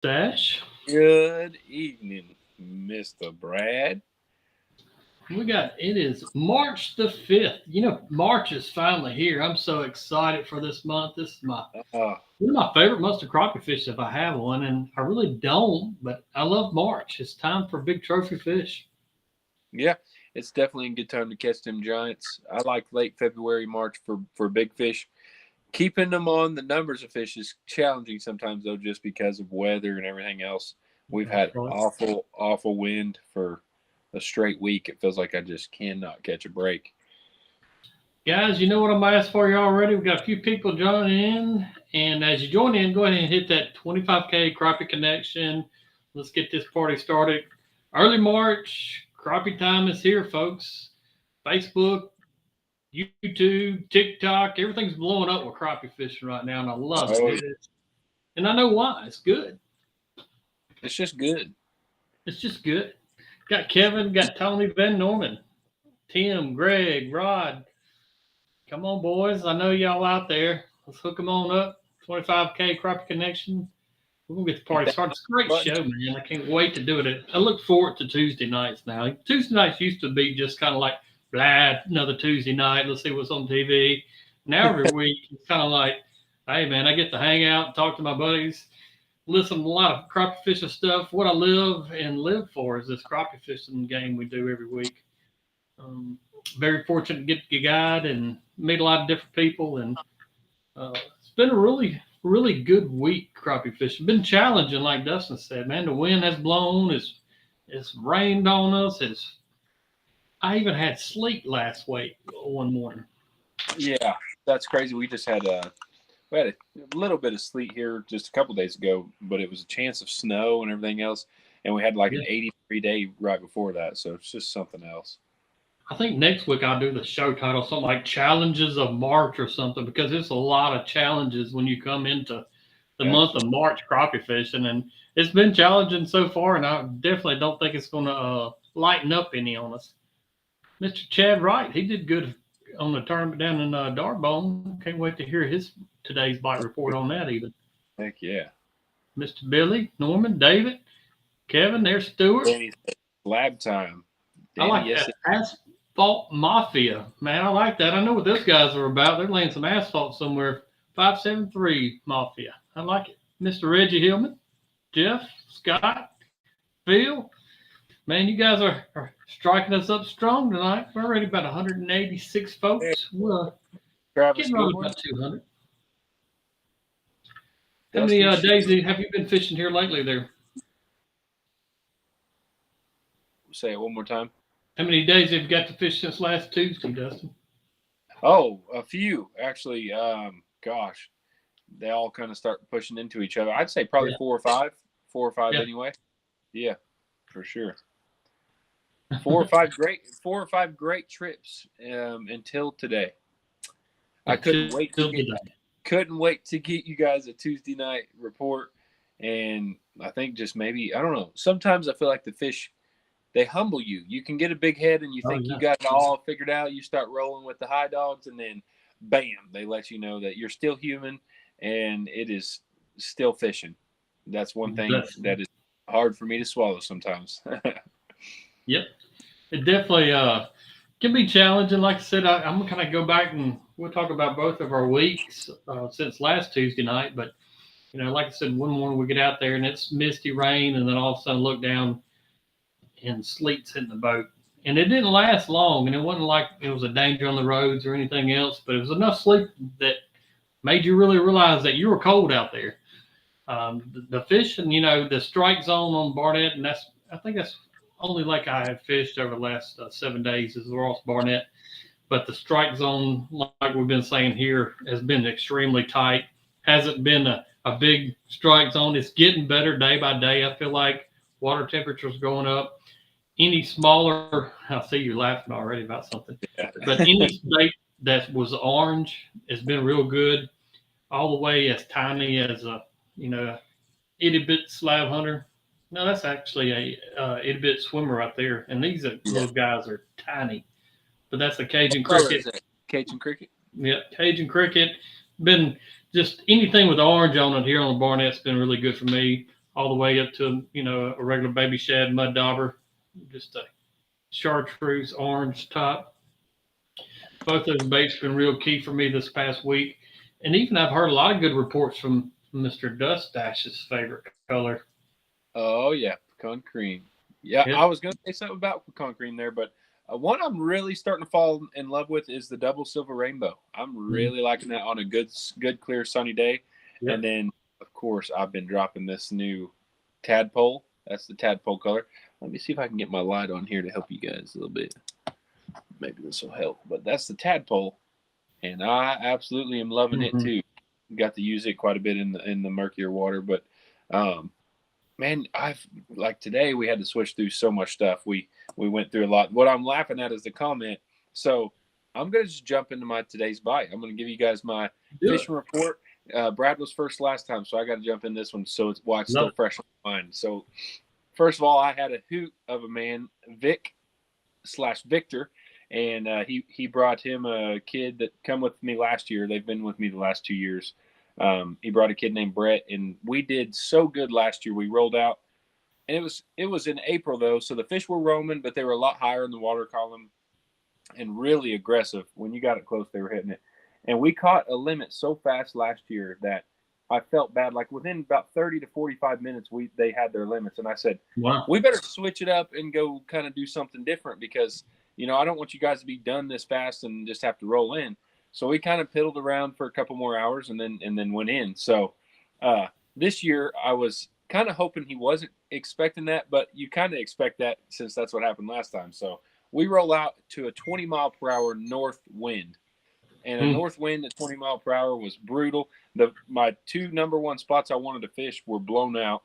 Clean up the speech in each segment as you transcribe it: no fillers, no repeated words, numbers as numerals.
Dash. Good evening, Mr. Brad. It is March the 5th. March is finally here. I'm so excited for this month. This is Uh, one of my favorite months to crappie fish if I have one, and I really don't, but I love March. It's time for big trophy fish. yeah, it's definitely a good time to catch them giants. I like late February, March for big fish. Keeping them on the numbers of fish is challenging sometimes, though, just because of weather and everything else. We've That's had right. awful wind for a straight week. It feels like I just cannot catch a break. Guys, you know what I'm asking for you already? We've got a few people joining in, and as you join in, go ahead and hit that 25K crappie connection. Let's get this party started. Early March, crappie time is here, folks. Facebook, YouTube, TikTok, everything's blowing up with crappie fishing right now, and I love it. Oh, And I know why. It's good. it's just good. It's just good. Got Kevin, got Tony, Ben Norman, Tim, Greg, Rod. Come on, boys. I know y'all out there. Let's hook them on up. 25K crappie connection. We're gonna get the Hit party that started. It's a great button. show, man. I can't wait to do it. I look forward to Tuesday nights now. Tuesday nights used to be just kind of like, blah, another Tuesday night. Let's see what's on TV. Now every week it's kind of like, hey man, I get to hang out and talk to my buddies, listen to a lot of crappie fishing stuff. What I live for is this crappie fishing game we do every week. Um, Very fortunate to get to guide and meet a lot of different people, and it's been a really good week crappie fishing. Been challenging, like Dustin said. Man, the wind has blown. It's rained on us. I even had sleet last week one morning. Yeah, that's crazy. We had a little bit of sleet here just a couple days ago, but it was a chance of snow and everything else, and we had like Yeah. an 83-day right before that, so it's just something else. I think next week I'll do the show title something like Challenges of March or something, because there's a lot of challenges when you come into the month of Absolutely. March crappie fishing, and it's been challenging so far, and I definitely don't think it's going to lighten up any on us. Mr. Chad Wright, he did good on the tournament down in Darbone. Can't wait to hear his today's bite report on that. Even Heck yeah. Mr. Billy, Norman, David, Kevin, there's Stewart. Danny said, lab time. I Danny, like yes, that asphalt mafia, man. I like that. I know what those guys are about. They're laying some asphalt somewhere. 573 Mafia. I like it. Mr. Reggie Hillman, Jeff, Scott, Phil. Man, you guys are striking us up strong tonight. We're already about 186 hey, folks. We're Travis getting on Goodwin, about 200. How many Dustin days Shields. have you been fishing here lately there? Say it one more time. How many days have you got to fish since last Tuesday, Dustin? Oh, a few actually. Gosh, they all kind of start pushing into each other. I'd say probably Yeah. four or five Yeah. anyway. Yeah, for sure. Four or five great trips until today. I Until today. couldn't wait to get you guys a Tuesday night report, and I think just maybe I don't know. Sometimes I feel like the fish they humble you. You can get a big head and you Oh, think you yeah. got it all figured out. You start rolling with the high dogs, and then bam, they let you know that you're still human and it is still fishing. That's one thing That's, that is hard for me to swallow sometimes. yep. It definitely can be challenging. Like I said, I'm going to kind of go back and we'll talk about both of our weeks since last Tuesday night. But, like I said, one morning we get out there and it's misty rain, and then all of a sudden look down and sleet's hitting the boat. And it didn't last long, and it wasn't like it was a danger on the roads or anything else, but it was enough sleet that made you really realize that you were cold out there. The fishing, the strike zone on Barnett, and I think that's only lake I have fished over the last 7 days is the Ross Barnett. But the strike zone, like we've been saying here, has been extremely tight. Hasn't been a big strike zone. It's getting better day by day. I feel like water temperatures going up. Any smaller, I see you laughing already about something, Yeah. but any state that was orange has been real good, all the way as tiny as a, itty bit slab hunter. No, that's actually a itty bit swimmer right there. And these Yeah. little guys are tiny, but that's a What Cajun color cricket. is it? Cajun cricket? Yeah, Cajun cricket. Been just anything with orange on it here on the Barnett's been really good for me. all the way up to, a regular baby shad, mud dauber, just a chartreuse orange top. Both those baits have been real key for me this past week. And even I've heard a lot of good reports from Mr. Dust Dash's favorite color. Oh yeah, pecan cream. Yeah, Yep. I was going to say something about pecan cream there, but one I'm really starting to fall in love with is the double silver rainbow. I'm really liking that on a good clear sunny day. Yep. And then of course I've been dropping this new tadpole. That's the tadpole color. Let me see if I can get my light on here to help you guys a little bit. Maybe this will help. But that's the tadpole, and I absolutely am loving it Mm-hmm. too. Got to use it quite a bit in the murkier water, but um, man, I've like today we had to switch through so much stuff. We went through a lot. What I'm laughing at is the comment. So I'm gonna just jump into my today's bite. I'm gonna give you guys my Do it. fishing report. Brad was first last time, so I got to jump in this one. So it's why it's Love still it. fresh on my mind. So first of all, I had a hoot of a man, Vic/Victor, and he brought him a kid that come with me last year. They've been with me the last 2 years. He brought a kid named Brett, and we did so good last year. We rolled out, and it was in April though, so the fish were roaming, but they were a lot higher in the water column and really aggressive. When you got it close, they were hitting it, and we caught a limit so fast last year that I felt bad. Like within about 30 to 45 minutes, they had their limits, and I said, Wow. we better switch it up and go kind of do something different because I don't want you guys to be done this fast and just have to roll in. So we kind of piddled around for a couple more hours and then went in. So this year I was kind of hoping he wasn't expecting that, but you kind of expect that since that's what happened last time. So we roll out to a 20-mile-per-hour north wind, and a Mm. north wind at 20 mile per hour was brutal. My two number one spots I wanted to fish were blown out,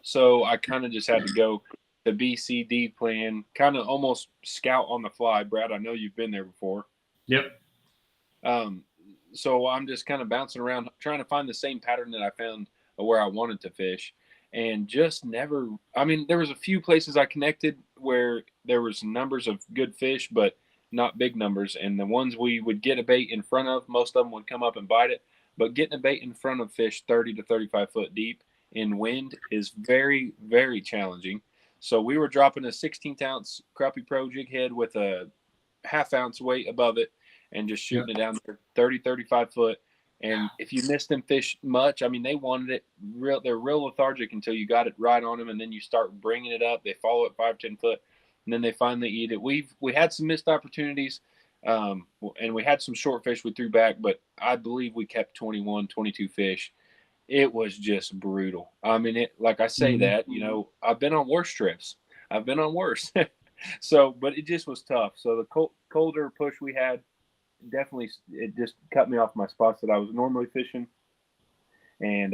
so I kind of just had to go the BCD plan, kind of almost scout on the fly. Brad, I know you've been there before. Yep. Um, so I'm just kind of bouncing around trying to find the same pattern that I found where I wanted to fish, and just never. I mean, there was a few places I connected where there was numbers of good fish, but not big numbers. And the ones we would get a bait in front of, most of them would come up and bite it. But getting a bait in front of fish 30 to 35 foot deep in wind is very, very challenging. So we were dropping a 16th ounce Crappie Pro jig head with a half-ounce weight above it and just Yep. shooting it down there 30, 35 foot. And if you missed them fish much, I mean, they wanted it real. They're real lethargic until you got it right on them, and then you start bringing it up. They follow it 5, 10 foot, and then they finally eat it. We had some missed opportunities, and we had some short fish we threw back, but I believe we kept 21, 22 fish. It was just brutal. I mean, like I say Mm-hmm. that, I've been on worse trips. I've been on worse. So, but it just was tough. So the colder push we had, definitely it just cut me off my spots that I was normally fishing, and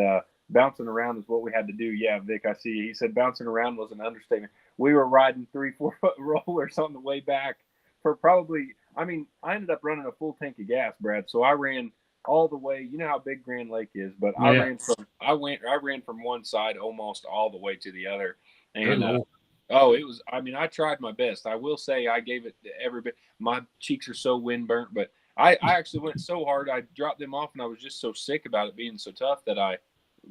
bouncing around is what we had to do. Yeah, Vic, I see. He said bouncing around was an understatement. We were riding 3-4 foot rollers on the way back for probably. I mean, I ended up running a full tank of gas, Brad. So I ran all the way. You know how big Grand Lake is, but I Yeah. ran from one side almost all the way to the other, Good and Lord. oh, it was. I mean, I tried my best. I will say I gave it every bit. My cheeks are so wind burnt, but I actually went so hard. I dropped them off, and I was just so sick about it being so tough that I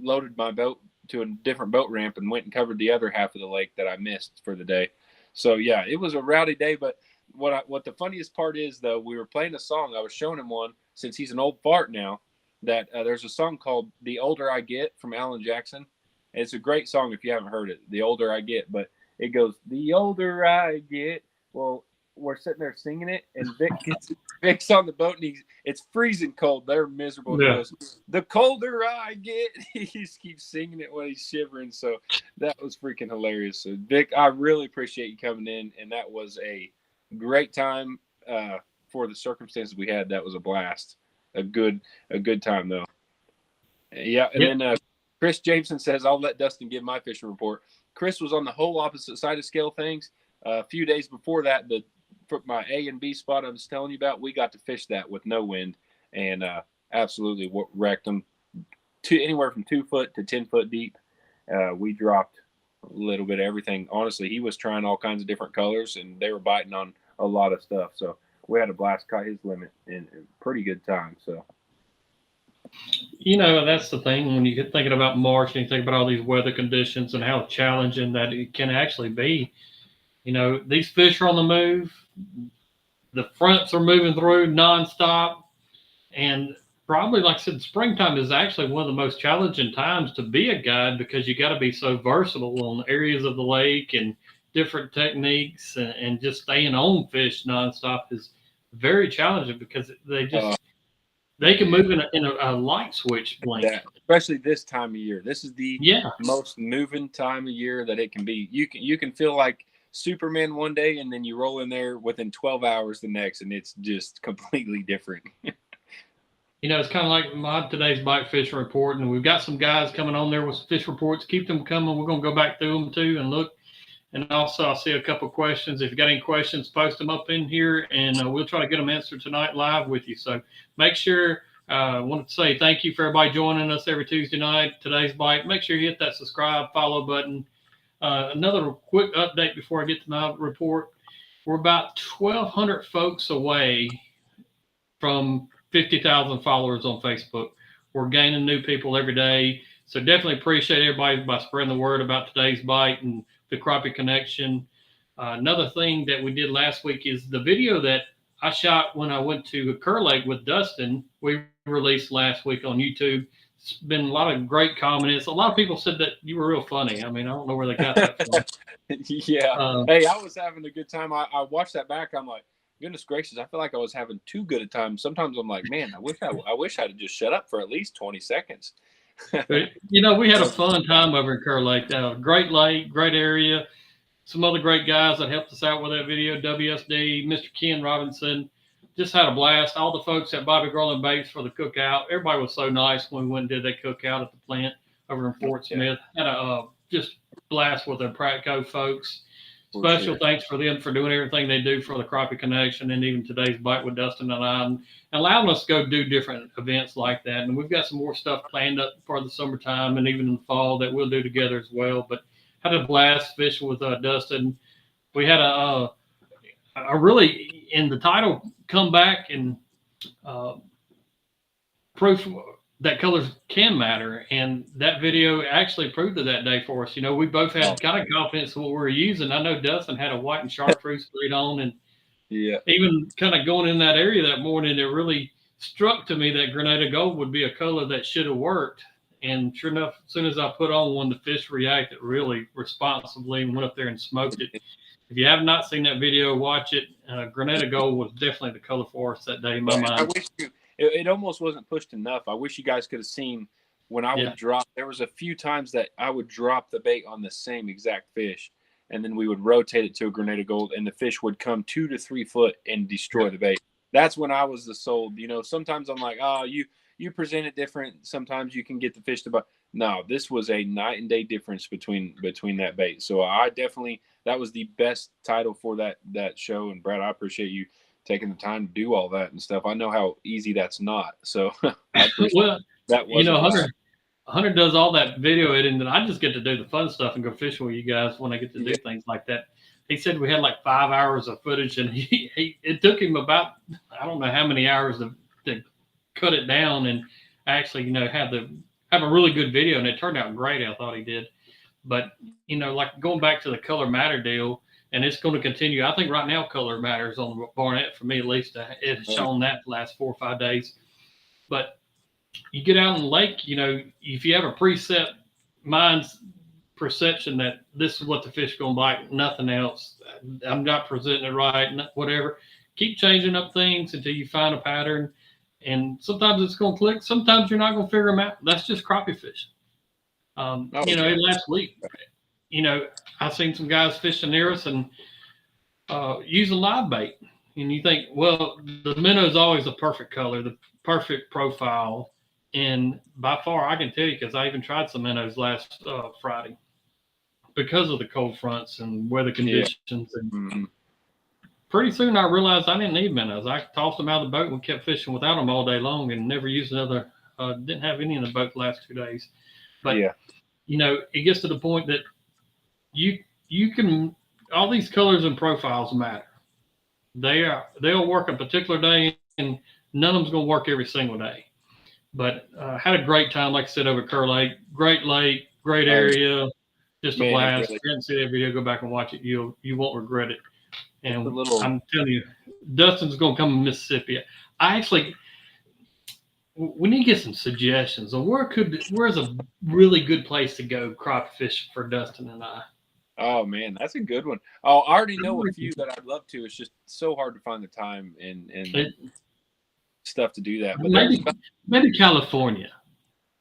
loaded my boat to a different boat ramp and went and covered the other half of the lake that I missed for the day. So yeah, it was a rowdy day. But what the funniest part is though, we were playing a song. I was showing him one since he's an old fart now. That there's a song called "The Older I Get" from Alan Jackson. It's a great song if you haven't heard it. The older I get, but it goes, the older I get. Well, we're sitting there singing it, and Vic's on the boat, and it's freezing cold. They're miserable. And he Yeah. goes, the colder I get. He just keeps singing it when he's shivering. So that was freaking hilarious. So Vic, I really appreciate you coming in, and that was a great time for the circumstances we had. That was a blast. A good time though. Yeah, and Yep. then Chris Jameson says, I'll let Dustin give my fishing report. Chris was on the whole opposite side of scale things. A few days before that, my A and B spot I was telling you about, we got to fish that with no wind, and absolutely wrecked them anywhere from 2 foot to 10 foot deep. We dropped a little bit of everything. Honestly, he was trying all kinds of different colors, and they were biting on a lot of stuff. So we had a blast, caught his limit in a pretty good time. So That's the thing when you get thinking about March and you think about all these weather conditions and how challenging that it can actually be. These fish are on the move. The fronts are moving through nonstop. And probably, like I said, springtime is actually one of the most challenging times to be a guide because you got to be so versatile on areas of the lake and different techniques and just staying on fish nonstop is very challenging because they can move in a light switch blink. That, especially this time of year. This is the Yeah. most moving time of year that it can be. You can feel like Superman one day, and then you roll in there within 12 hours the next, and it's just completely different. It's kind of like my today's bite fishing report, and we've got some guys coming on there with fish reports. Keep them coming. We're going to go back through them too and look. And also, I see a couple of questions. If you got any questions, post them up in here, and we'll try to get them answered tonight live with you. So make sure. I wanted to say thank you for everybody joining us every Tuesday night. Today's bite. Make sure you hit that subscribe, follow button. Another quick update before I get to my report. We're about 1,200 folks away from 50,000 followers on Facebook. We're gaining new people every day. So definitely appreciate everybody by spreading the word about today's bite and the Crappie Connection. Another thing that we did last week is the video that I shot when I went to Kerr Lake with Dustin. We released last week on YouTube. It's been a lot of great comments. A lot of people said that you were real funny. I mean, I don't know where they got that from. Yeah. Hey, I was having a good time. I watched that back. I'm like, goodness gracious, I feel like I was having too good a time. Sometimes I'm like, man, I wish I'd just shut up for at least 20 seconds. But, we had a fun time over in Kerr Lake. Great lake, great area. Some other great guys that helped us out with that video, WSD, Mr. Ken Robinson. Just had a blast. All the folks at Bobby Garland Baits for the cookout. Everybody was so nice when we went and did that cookout at the plant over in Fort Smith. Had a just blast with the Pratco folks. Special thanks for them for doing everything they do for the Crappie Connection and even today's bite with Dustin and I, and allowing us to go do different events like that. And we've got some more stuff planned up for the summertime and even in the fall that we'll do together as well. But had a blast fishing with Dustin. We had a really, in the title, come back and proof that colors can matter. And that video actually proved it that day for us. We both had kind of confidence in what we were using. I know Dustin had a white and chartreuse fleet on, and even kind of going in that area that morning, it really struck to me that Grenada Gold would be a color that should have worked. And sure enough, as soon as I put on one, the fish reacted really responsibly and went up there and smoked it. If you have not seen that video, watch it. Grenada Gold was definitely the color for us that day in my mind. I wish it almost wasn't pushed enough. I wish you guys could have seen when I would drop. There was a few times that I would drop the bait on the same exact fish, and then we would rotate it to a Grenada Gold, and the fish would come 2 to 3 foot and destroy the bait. That's when I was the sold. Sometimes I'm like, oh, you present it different. Sometimes you can get the fish to bite. No, this was a night and day difference between that bait. So that was the best title for that show. And Brad, I appreciate you taking the time to do all that and stuff. I know how easy that's not. So well, that was Hunter does all that video editing, and I just get to do the fun stuff and go fishing with you guys when I get to do things like that. He said we had like 5 hours of footage, and it took him about, I don't know how many hours to cut it down and actually, have a really good video, and it turned out great. I thought he did. But, like going back to the color matter deal, and it's going to continue. I think right now color matters on the Barnett for me, at least. It's shown that the last 4 or 5 days. But you get out in the lake, if you have a preset mind's perception that this is what the fish going to bite, nothing else, I'm not presenting it right, whatever, keep changing up things until you find a pattern. And sometimes it's going to click. Sometimes you're not going to figure them out. That's just crappie fishing. Last week, I've seen some guys fishing near us and using live bait. And you think, well, the minnow is always the perfect color, the perfect profile. And by far, I can tell you, because I even tried some minnows last Friday because of the cold fronts and weather conditions. And pretty soon I realized I didn't need minnows. I tossed them out of the boat and kept fishing without them all day long and never used another. Didn't have any in the boat the last 2 days. But, it gets to the point that you can, all these colors and profiles matter. They'll work a particular day, and none of them's going to work every single day. But had a great time, like I said, over at Kerr Lake. Great lake, great Oh, area, just a man, it blast. If really, you haven't seen that video, go back and watch it. You won't regret it. it's a And little. I'm telling you, Dustin's going to come to Mississippi. I actually, we need to get some suggestions on where's a really good place to go crappie fish for Dustin and I. Oh man, that's a good one. Oh, I already know a few that I'd love to. It's just so hard to find the time and It, stuff to do that. But there's, maybe California.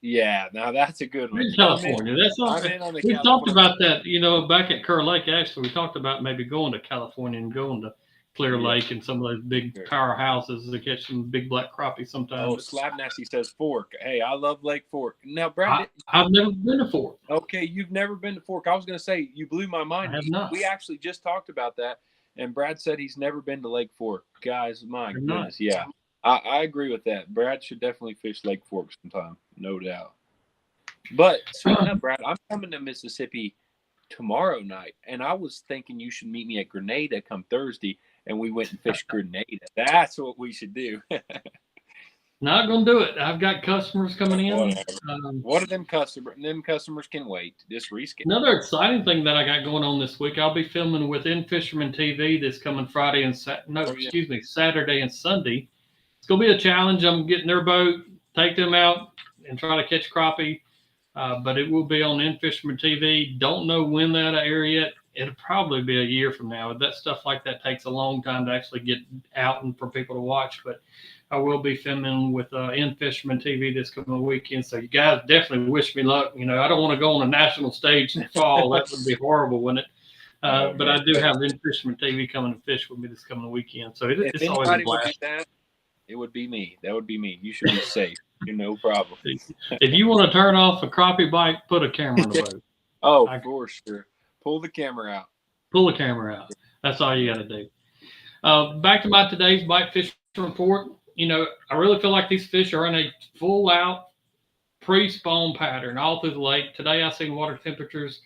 yeah, now that's a good one. Maybe California. That's all. I'm in on the We've talked California. about that, back at Kerr Lake. Actually, we talked about maybe going to California and going to Clear Yeah. Lake and some of those big Sure. powerhouses to catch some big black crappie sometimes. Oh, Slab Nasty says Fork. Hey, I love Lake Fork. Now, Brad, I've never been to Fork. okay, you've never been to Fork. I was going to say you blew my mind. I have not. We actually just talked about that, and Brad said he's never been to Lake Fork. Guys, my goodness, yeah, I agree with that. Brad should definitely fish Lake Fork sometime, no doubt. But speaking of Brad, I'm coming to Mississippi tomorrow night, and I was thinking you should meet me at Grenada come Thursday, and we went and fished Grenada. That's what we should do. Not gonna do it. I've got customers coming in. What are them customers? Them customers can wait. Just reschedule. Another exciting thing that I got going on this week, I'll be filming with In Fisherman TV this coming Friday and Saturday and Sunday. It's gonna be a challenge. I'm getting their boat, take them out, and try to catch crappie. But it will be on In Fisherman TV. Don't know when that'll air yet. It'll probably be a year from now. That stuff like that takes a long time to actually get out and for people to watch. But I will be filming with In Fisherman TV this coming weekend. So you guys definitely wish me luck. I don't want to go on a national stage in the fall. That would be horrible, wouldn't it? But I do have In Fisherman TV coming to fish with me this coming weekend. So it's always a blast. It would be me. That would be me. You should be safe. No problem. If you want to turn off a crappie bite, put a camera on the boat. Oh, for sure. Pull the camera out. Pull the camera out. That's all you got to do. Back to my today's bite fishing report. I really feel like these fish are in a full out pre-spawn pattern all through the lake. Today I seen water temperatures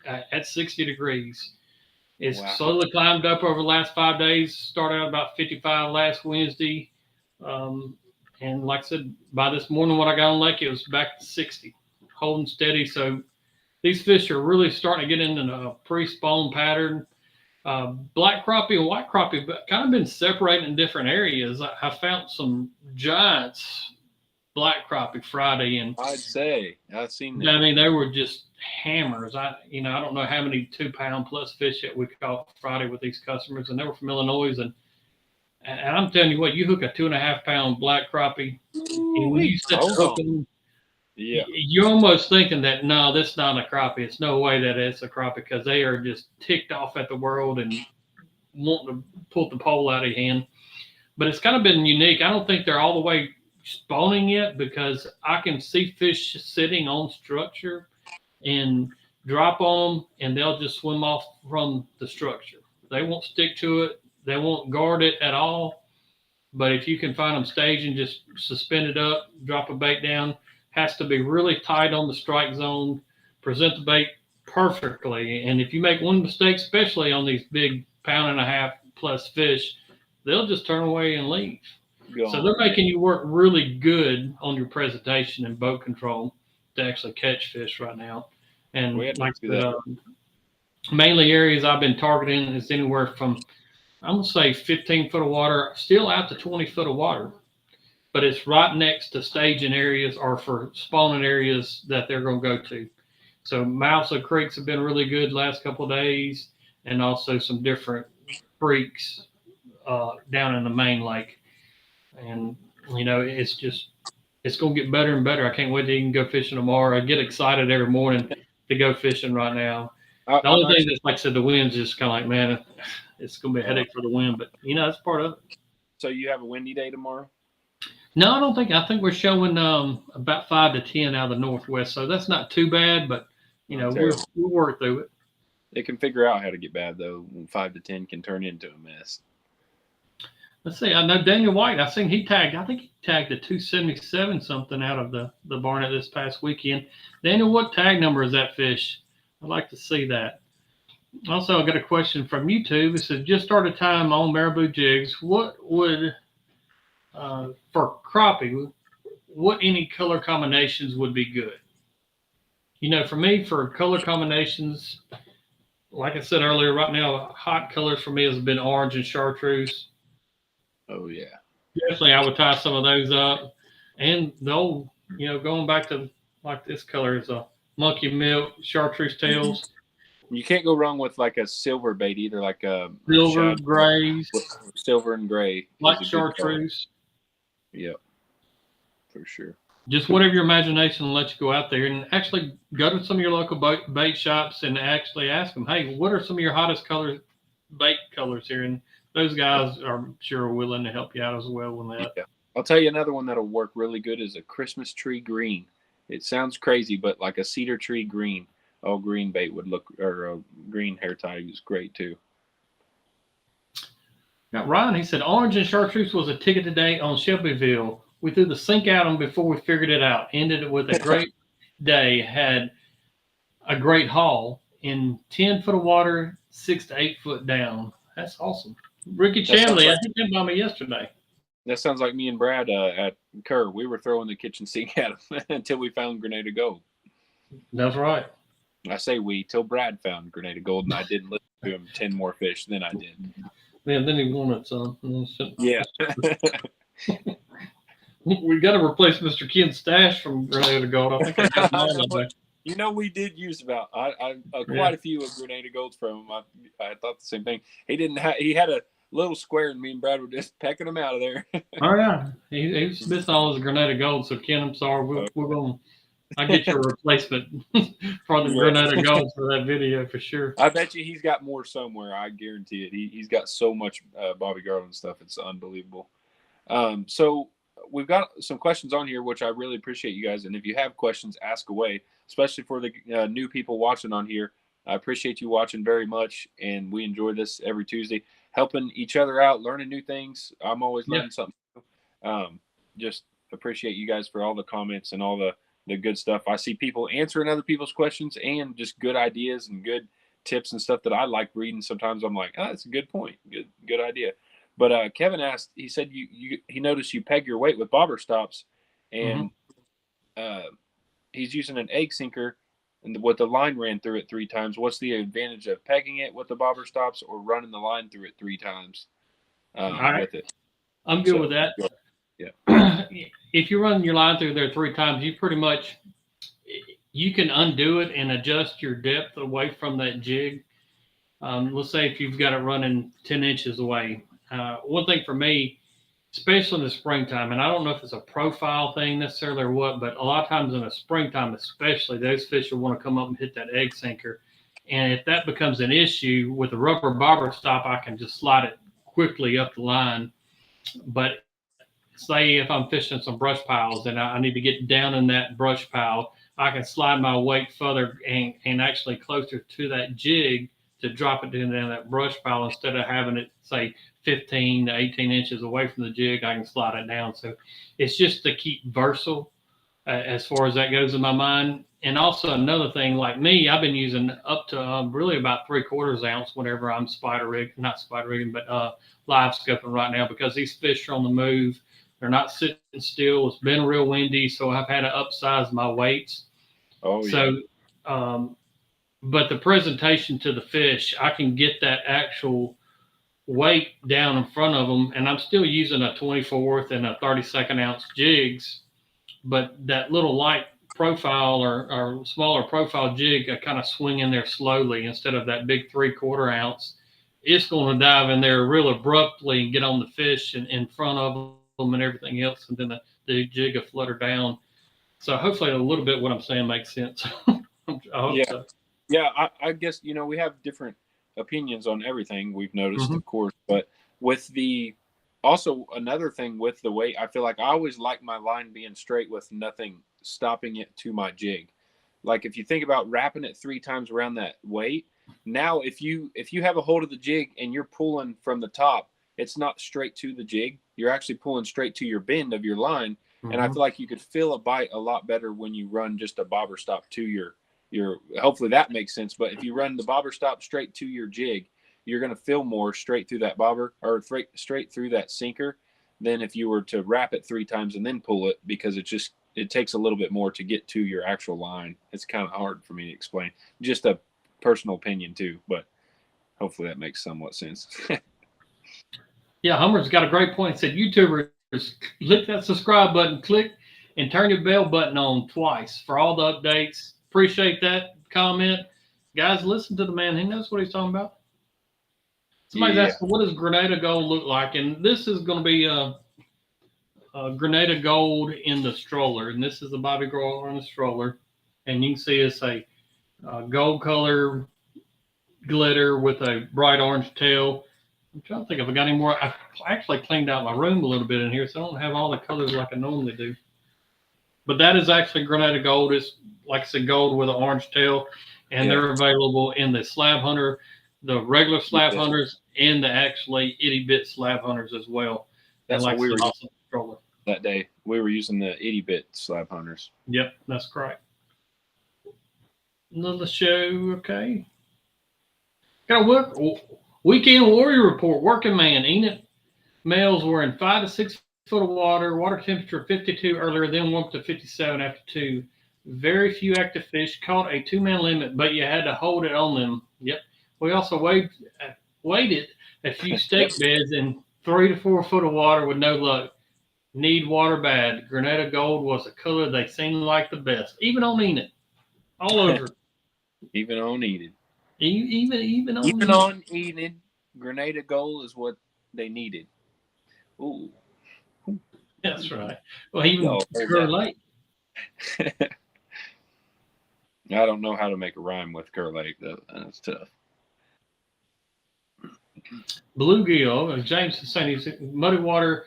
at 60 degrees. It's slowly climbed up over the last 5 days. Started out about 55 last Wednesday. And like I said, by this morning when I got on lake, it was back to 60, holding steady. So these fish are really starting to get into a pre-spawn pattern. Black crappie and white crappie kind of been separating in different areas. I found some giants black crappie Friday, and I'd say I've seen that. I mean, they were just hammers. I don't know how many 2-pound plus fish that we caught Friday with these customers, and they were from Illinois. And I'm telling you what, you hook a 2.5-pound black crappie, and when you set the hook on, you're almost thinking that, no, that's not a crappie. It's no way that it's a crappie, because they are just ticked off at the world and wanting to pull the pole out of your hand. But it's kind of been unique. I don't think they're all the way spawning yet, because I can see fish sitting on structure and drop on them, and they'll just swim off from the structure. They won't stick to it. They won't guard it at all. But if you can find them staging, just suspend it up, drop a bait down. Has to be really tight on the strike zone, present the bait perfectly. And if you make one mistake, especially on these big 1.5 pound plus fish, they'll just turn away and leave. So they're making you work really good on your presentation and boat control to actually catch fish right now. And like mainly areas I've been targeting is anywhere from, I'm going to say 15 foot of water, still out to 20 foot of water. But it's right next to staging areas or for spawning areas that they're going to go to. So mouths of creeks have been really good last couple of days, and also some different creeks down in the main lake. And, it's going to get better and better. I can't wait to even go fishing tomorrow. I get excited every morning to go fishing right now. The only thing that's, like I said, the wind's just kind of like, man, it's going to be a headache for the wind, but, that's part of it. So you have a windy day tomorrow? No, I don't think. I think we're showing about 5 to 10 out of the northwest, so that's not too bad. But we'll work through it. They can figure out how to get bad though. 5 to 10 can turn into a mess. Let's see. I know Daniel White. I think he tagged a 277 something out of the Barnett this past weekend. Daniel, what tag number is that fish? I'd like to see that. Also, I got a question from YouTube. It says, just started time on marabou jigs. What would for crappie, what any color combinations would be good. For me, for color combinations, like I said earlier, right now, hot colors for me has been orange and chartreuse. Oh yeah. Definitely, I would tie some of those up. And the old, going back to like this color is a monkey milk, chartreuse tails, You can't go wrong with like a silver bait either, like a silver, shadow. grays, Silver and gray is like a good color. chartreuse. Yep, for sure. Just whatever your imagination lets you go out there and actually go to some of your local bait shops and actually ask them, hey, what are some of your hottest colors, bait colors here? And those guys are sure willing to help you out as well with that. Yeah. I'll tell you another one that'll work really good is a Christmas tree green. It sounds crazy, but like a cedar tree green. Oh, green bait would look, or a green hair tie is great too. Now, Ryan, he said orange and chartreuse was a ticket today on Shelbyville. We threw the sink at them before we figured it out. Ended it with a great day. Had a great haul in 10 foot of water, 6 to 8 foot down. That's awesome. Ricky Chanley, I think that by me yesterday. That sounds like me and Brad at Kerr. We were throwing the kitchen sink at him until we found Grenada Gold. That's right. I say we till Brad found Grenada Gold, and I didn't listen to him 10 more fish than I did. Yeah, then he wanted some. Yeah. We got to replace Mr. Ken's stash from Grenada Gold. I think I got we did use about quite a few of Grenada Golds from him. I thought the same thing. He had a little square, and me and Brad were just pecking them out of there. Oh yeah, he was missing all his Grenada Gold. So Ken, I'm sorry, we're going. I get your replacement for the Grenada Gold for that video for sure. I bet you he's got more somewhere. I guarantee it. He's got so much Bobby Garland stuff. It's unbelievable. So we've got some questions on here, which I really appreciate you guys. And if you have questions, ask away, especially for the new people watching on here. I appreciate you watching very much. And we enjoy this every Tuesday, helping each other out, learning new things. I'm always learning something. Just appreciate you guys for all the comments and all the good stuff. I see people answering other people's questions and just good ideas and good tips and stuff that I like reading. Sometimes I'm like, that's a good point. Good idea. But Kevin asked, he said he noticed you peg your weight with bobber stops, and he's using an egg sinker and with the line ran through it 3 times. What's the advantage of pegging it with the bobber stops or running the line through it 3 times with it? I'm good with that. Yeah. If you run your line through there 3 times, you can undo it and adjust your depth away from that jig. Let's say if you've got it running 10 inches away. One thing for me, especially in the springtime, and I don't know if it's a profile thing necessarily or what, but a lot of times in the springtime especially, those fish will want to come up and hit that egg sinker. And if that becomes an issue with a rubber bobber stop, I can just slide it quickly up the line. But say if I'm fishing some brush piles and I need to get down in that brush pile, I can slide my weight further and actually closer to that jig to drop it down that brush pile instead of having it, say, 15 to 18 inches away from the jig. I can slide it down. So it's just to keep versatile as far as that goes in my mind. And also another thing, like me, I've been using up to really about 3/4 ounce whenever I'm not spider rigging, but live scoping right now, because these fish are on the move. They're not sitting still. It's been real windy, so I've had to upsize my weights. Oh, yeah. So, but the presentation to the fish, I can get that actual weight down in front of them, and I'm still using a 24th and a 32nd ounce jigs, but that little light profile or smaller profile jig, I kind of swing in there slowly instead of that big 3/4 ounce. It's going to dive in there real abruptly and get on the fish in front of them and everything else, and then the jig will flutter down. So hopefully a little bit what I'm saying makes sense. I hope so. Yeah, I guess, we have different opinions on everything, we've noticed, of course. But with also another thing with the weight, I feel like I always like my line being straight with nothing stopping it to my jig. Like if you think about wrapping it 3 times around that weight, now if you have a hold of the jig and you're pulling from the top, it's not straight to the jig. You're actually pulling straight to your bend of your line. And I feel like you could feel a bite a lot better when you run just a bobber stop to your hopefully that makes sense. But if you run the bobber stop straight to your jig, you're going to feel more straight through that bobber or straight through that sinker than if you were to wrap it 3 times and then pull it, because it takes a little bit more to get to your actual line. It's kind of hard for me to explain. Just a personal opinion too, but hopefully that makes somewhat sense. Yeah, Hummer's got a great point. He said, YouTubers, click that subscribe button, click and turn your bell button on twice for all the updates. Appreciate that comment. Guys, listen to the man. He knows what he's talking about. Somebody's asking, what does Grenada Gold look like? And this is going to be Grenada Gold in the stroller. And this is the Bobby Grower on the stroller. And you can see it's a gold color glitter with a bright orange tail. I'm trying to think if I got any more. I actually cleaned out my room a little bit in here, so I don't have all the colors like I normally do. But that is actually Grenada Gold. It's, like I said, gold with an orange tail. And they're available in the Slab Hunter, the regular Slab Hunters, and the actually itty bit Slab Hunters as well. That's like what we were using that day. We were using the itty bit Slab Hunters. Yep, that's correct. Another show, okay. Got a weekend warrior report. Working man, Enid males were in 5 to 6 foot of water. Water temperature 52 earlier, then warmed to 57 after 2. Very few active fish. Caught a 2-man limit, but you had to hold it on them. Yep. We also waited a few stake beds in 3 to 4 foot of water with no luck. Need water bad. Grenada Gold was a color they seemed like the best. Even on Enid. All over. Even on Enid. Even on Enid. Grenada Gold is what they needed. Ooh. That's right. Well, even Kerr Lake. I don't know how to make a rhyme with Kerr Lake, though. That's tough. Bluegill, as James is saying, he's muddy water,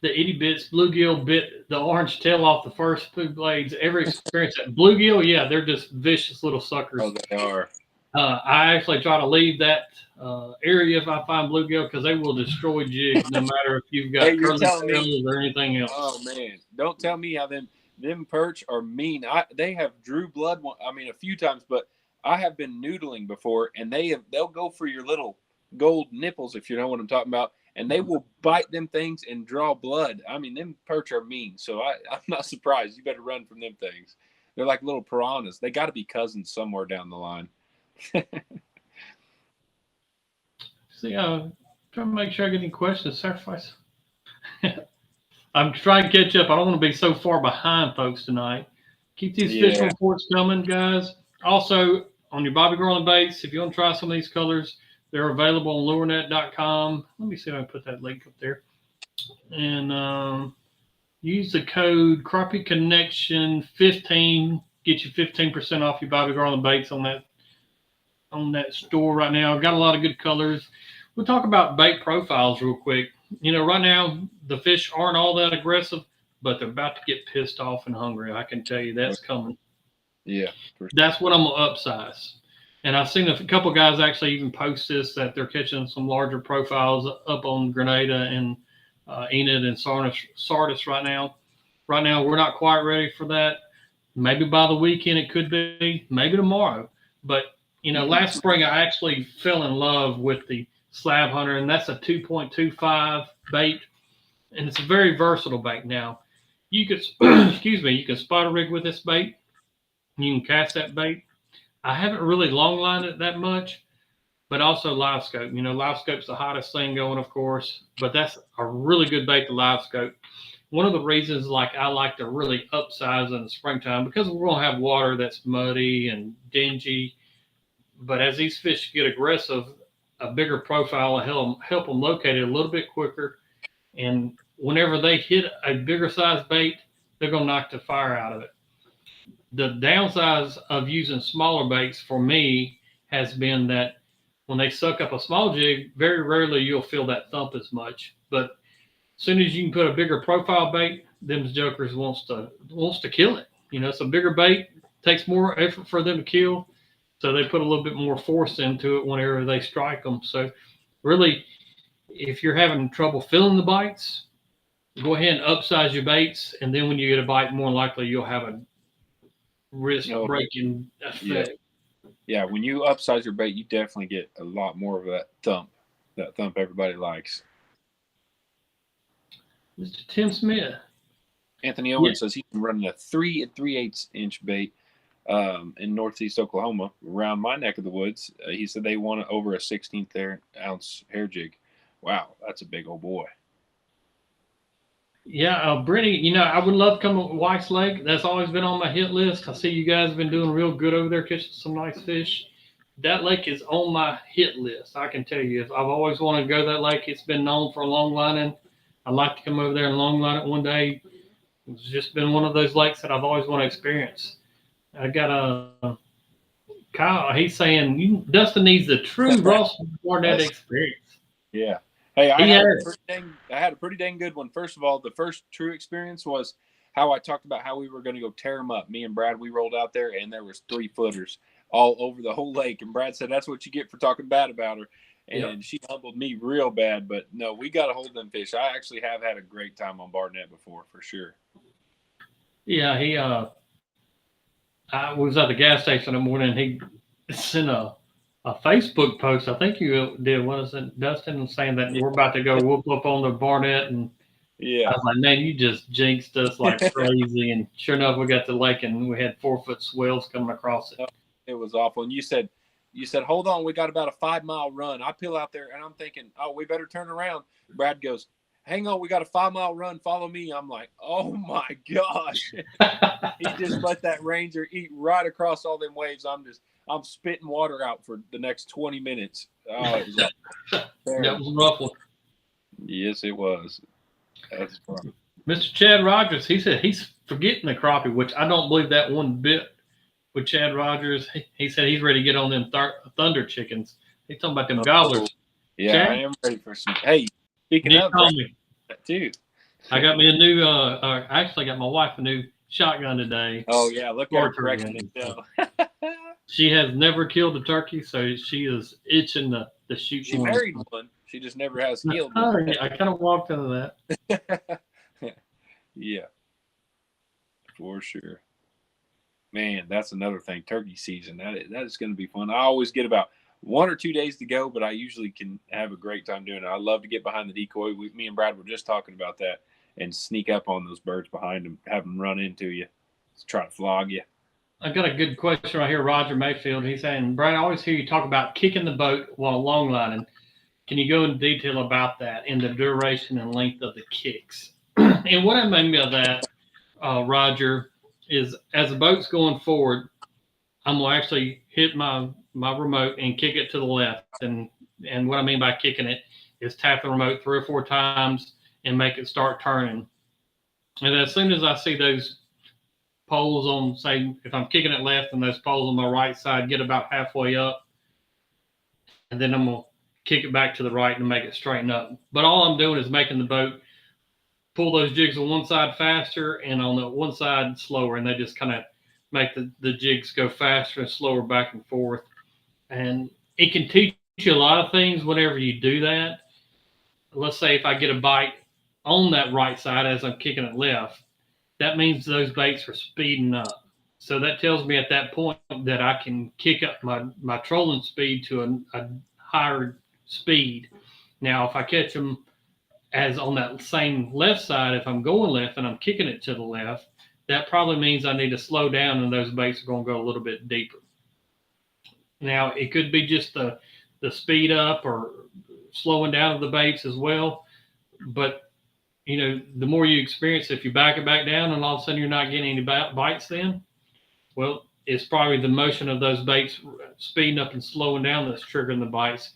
the itty bits. Bluegill bit the orange tail off the first 2 blades. Ever experienced that? Bluegill, yeah, they're just vicious little suckers. Oh, they are. I actually try to leave that area if I find bluegill, because they will destroy jigs no matter if you've got curly tails or anything else. Oh man, don't tell me how them perch are mean. They have drew blood. A few times, but I have been noodling before, and they'll go for your little gold nipples, if you know what I'm talking about, and they will bite them things and draw blood. Them perch are mean, so I'm not surprised. You better run from them things. They're like little piranhas. They got to be cousins somewhere down the line. See, trying to make sure I get any questions. Sacrifice. I'm trying to catch up. I don't want to be so far behind folks tonight. Keep these fish reports coming, guys. Also, on your Bobby Garland baits, if you want to try some of these colors, they're available on lurenet.com. Let me see if I can put that link up there. And use the code Crappie Connection 15. Get you 15% off your Bobby Garland baits on that store right now. Got a lot of good colors. We'll talk about bait profiles real quick. Right now the fish aren't all that aggressive, but they're about to get pissed off and hungry. I can tell you that's coming. Yeah. That's what I'm going to upsize. And I've seen a couple guys actually even post this, that they're catching some larger profiles up on Grenada and Enid and Sardis right now. Right now, we're not quite ready for that. Maybe by the weekend it could be, maybe tomorrow. But, last spring I actually fell in love with the Slab Hunter, and that's a 2.25 bait. And it's a very versatile bait. Now, you could, you can spot a rig with this bait. You can cast that bait. I haven't really long lined it that much, but also live scope. Live scope's the hottest thing going, of course, but that's a really good bait to live scope. One of the reasons I like to really upsize in the springtime, because we're going to have water that's muddy and dingy. But as these fish get aggressive, a bigger profile will help them locate it a little bit quicker. And whenever they hit a bigger size bait, they're going to knock the fire out of it. The downsides of using smaller baits for me has been that when they suck up a small jig, very rarely you'll feel that thump as much. But as soon as you can put a bigger profile bait, them jokers wants to kill it. It's a bigger bait, takes more effort for them to kill, so they put a little bit more force into it whenever they strike them. So really, if you're having trouble filling the bites, go ahead and upsize your baits, and then when you get a bite, more likely you'll have a wrist breaking effect. Yeah, when you upsize your bait, you definitely get a lot more of that thump everybody likes. Mr. Tim Smith. Anthony Owens says he's running a 3 3/8 inch bait in northeast Oklahoma, around my neck of the woods. He said they want over a 16th ounce hair jig. Wow, that's a big old boy. Yeah, Brittany, I would love to come to White's Lake. That's always been on my hit list. I see you guys have been doing real good over there, catching some nice fish. That lake is on my hit list. I can tell you, if I've always wanted to go to that lake. It's been known for Longlining. I'd like to come over there and longline it one day. It's just been one of those lakes that I've always wanted to experience. I got a Kyle. He's saying Dustin needs the true Ross Barnett experience. Yeah. Hey, I had a pretty dang good one. First of all, the first true experience was how I talked about how we were going to go tear them up. Me and Brad, we rolled out there, and there was 3-footers all over the whole lake. And Brad said, that's what you get for talking bad about her. And she humbled me real bad. But, no, we got to hold them fish. I actually have had a great time on Barnett before, for sure. Yeah, I was at the gas station in the morning, and he sent a Facebook post. I think you did. What is it, Dustin, saying that we're about to go whoop up on the Barnett, and I was like, man, you just jinxed us like crazy. And sure enough, we got to the lake, and we had 4-foot swells coming across it. It was awful. And you said, hold on, we got about a 5-mile run. I peel out there, and I'm thinking, oh, we better turn around. Brad goes, hang on, we got a 5-mile run. Follow me. I'm like, oh my gosh. He just let that Ranger eat right across all them waves. I'm spitting water out for the next 20 minutes. Oh, it was that was a rough one. Yes, it was. That's fun. Mr. Chad Rogers, he said he's forgetting the crappie, which I don't believe that one bit with Chad Rogers. He said he's ready to get on them thunder chickens. He's talking about them gobblers. Yeah, Chad? I am ready for some. Hey, speaking of that too. I got me a new, I actually got my wife a new shotgun today. Oh, yeah, look at her correcting it. She has never killed a turkey, so she is itching to shoot. She married one. She just never has killed one. I kind of walked into that. Yeah, for sure. Man, that's another thing. Turkey season. That is going to be fun. I always get about 1 or 2 days to go, but I usually can have a great time doing it. I love to get behind the decoy. Me and Brad were just talking about that, and sneak up on those birds behind them, have them run into you, try to flog you. I got a good question right here, Roger Mayfield. He's saying, Brad, I always hear you talk about kicking the boat while longlining. Can you go into detail about that and the duration and length of the kicks? And what I mean by that, Roger, is as the boat's going forward, I'm going to actually hit my remote and kick it to the left. And what I mean by kicking it is tap the remote 3 or 4 times and make it start turning. And as soon as I see those poles on, say, if I'm kicking it left and those poles on my right side get about halfway up, and then I'm going to kick it back to the right and make it straighten up. But all I'm doing is making the boat pull those jigs on one side faster and on the one side slower, and they just kind of make the jigs go faster and slower back and forth. And it can teach you a lot of things whenever you do that. Let's say if I get a bite on that right side as I'm kicking it left, that means those baits are speeding up. So that tells me at that point that I can kick up my trolling speed to a higher speed. Now, if I catch them as on that same left side, if I'm going left and I'm kicking it to the left, that probably means I need to slow down and those baits are going to go a little bit deeper. Now, it could be just the speed up or slowing down of the baits as well. But the more you experience, if you back it back down and all of a sudden you're not getting any bites then, well, it's probably the motion of those baits speeding up and slowing down that's triggering the bites.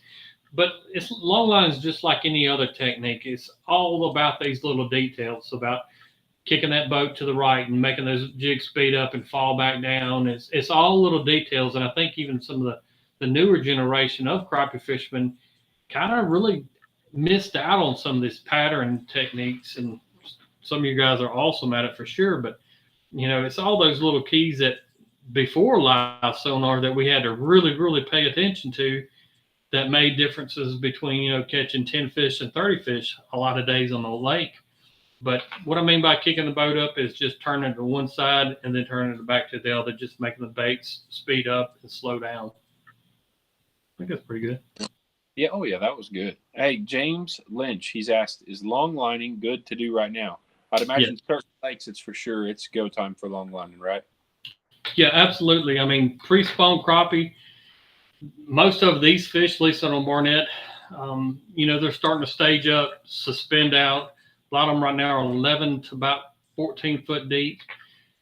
But longline is just like any other technique. It's all about these little details, about kicking that boat to the right and making those jigs speed up and fall back down. It's all little details. And I think even some of the newer generation of crappie fishermen kind of really missed out on some of this pattern techniques, and some of you guys are awesome at it for sure. But it's all those little keys that before live sonar that we had to really pay attention to that made differences between catching 10 fish and 30 fish a lot of days on the lake. But what I mean by kicking the boat up is just turning it to one side and then turning it back to the other, just making the baits speed up and slow down. I think that's pretty good. Yeah, oh yeah, that was good. Hey, James Lynch, he's asked, is long lining good to do right now? I'd Yeah, imagine certain lakes, it's for sure. It's go time for long lining, right? yeah, absolutely. I mean, pre-spawn crappie, most of these fish, at least on Barnett, they're starting to stage up, suspend out. A lot of them right now are 11 to about 14 foot deep.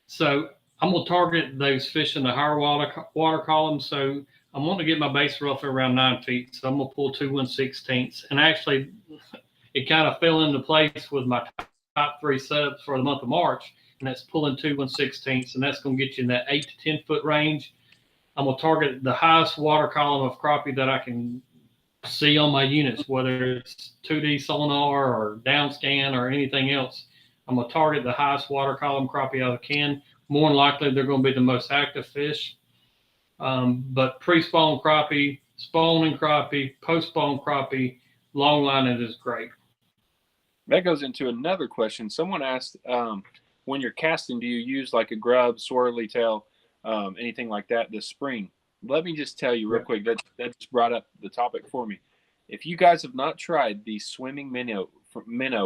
So I'm gonna target those fish in the higher water column. So I'm wanting to get my base roughly around 9 feet. So I'm gonna pull 2 1/16, and actually it kind of fell into place with my top three setups for the month of March, and that's pulling 2 1/16, and that's gonna get you in that 8 to 10 foot range. I'm gonna target the highest water column of crappie that I can see on my units, whether it's 2D sonar or down scan or anything else. I'm gonna target the highest water column crappie I can. More than likely, they're going to be the most active fish. But pre-spawn crappie, spawning crappie, post-spawn crappie, long lining is great. That goes into another question. Someone asked, when you're casting, do you use like a grub, swirly tail, anything like that this spring? Let me just tell you real quick, that just brought up the topic for me. If you guys have not tried the swimming minnow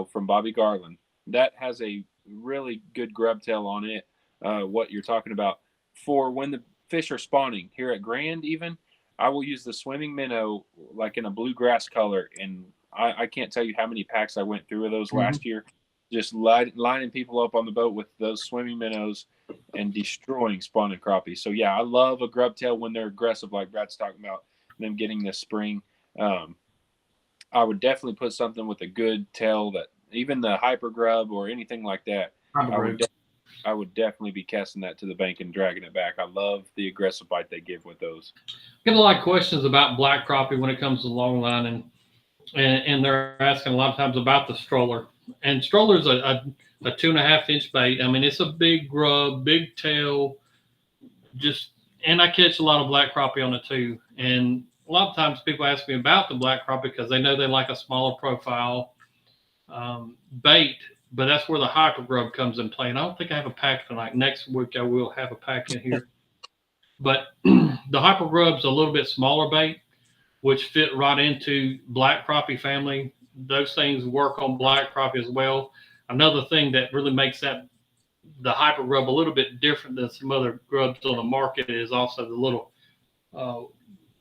from Bobby Garland, that has a really good grub tail on it. What you're talking about for when the fish are spawning here at Grand, even I will use the swimming minnow like in a bluegrass color, and I can't tell you how many packs I went through of those last year, just lining people up on the boat with those swimming minnows and destroying spawning crappie. So yeah, I love a grub tail when they're aggressive, like Brad's talking about them getting this spring. I would definitely put something with a good tail, that even the hyper grub or anything like that. I would I would definitely be casting that to the bank and dragging it back. I love the aggressive bite they give with those. I get a lot of questions about black crappie when it comes to long lining, and they're asking a lot of times about the stroller. And stroller's a 2.5 inch bait. I mean, it's a big grub, big tail, just and I catch a lot of black crappie on it too. And a lot of times people ask me about the black crappie because they know they like a smaller profile bait, but that's where the hyper grub comes in play. And I don't think I have a pack tonight. Next week I will have a pack in here. But the hyper grub's a little bit smaller bait, which fit right into black crappie family. Those things work on black crappie as well. Another thing that really makes that the hyper grub a little bit different than some other grubs on the market is also the little, uh,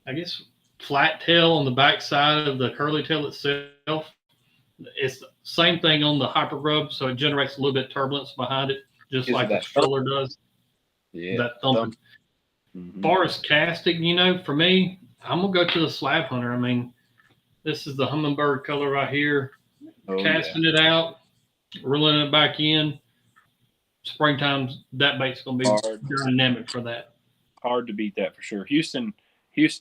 I guess, flat tail on the back side of the curly tail itself. It's the same thing on the hyper grub, so it generates a little bit of turbulence behind it, just Gives it like the that thump. stroller does. Yeah, That thumping. thump. Mm-hmm. Far as casting, for me, I'm gonna go to the slab hunter. I mean, this is the hummingbird color right here. Oh Casting yeah, it out, reeling it back in. Springtime, that bait's gonna be dynamic for that. hard to beat that for sure. Houston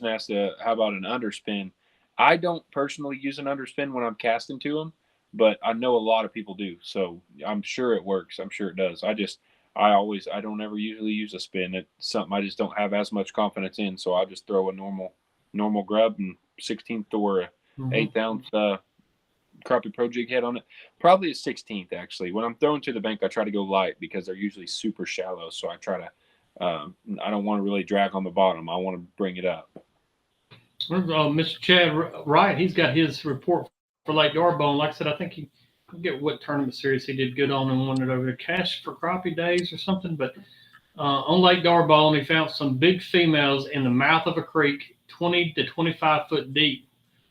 asked, how about an underspin? I don't personally use an underspin when I'm casting to them, but I know a lot of people do. So I'm sure it works. I'm sure it does. I don't ever usually use a spin. It's something I just don't have as much confidence in. So I just throw a normal grub and 16th or a 8th ounce crappie pro jig head on it. Probably a 16th actually. When I'm throwing to the bank, I try to go light because they're usually super shallow. So I try to I don't want to really drag on the bottom. I want to bring it up. Mr. Chad Wright, he's got his report for Lake Darbone. Like I said, I think I forget what tournament series he did good on and won it over the Cash for Crappie Days or something. But on Lake Darbone, he found some big females in the mouth of a creek, 20 to 25 foot deep.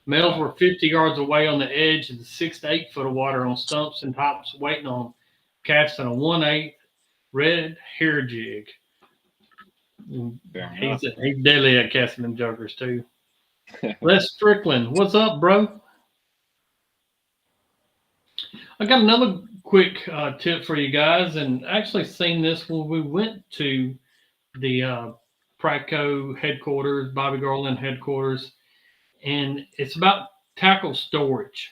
Males were 50 yards away on the edge of the 6 to 8 foot of water on stumps and tops, waiting on them, casting a 1/8 red hair jig. He's deadly at casting them jokers too. Les Strickland, what's up, bro? I got another quick tip for you guys, and actually seen this when we went to the Praco headquarters, Bobby Garland headquarters, and it's about tackle storage.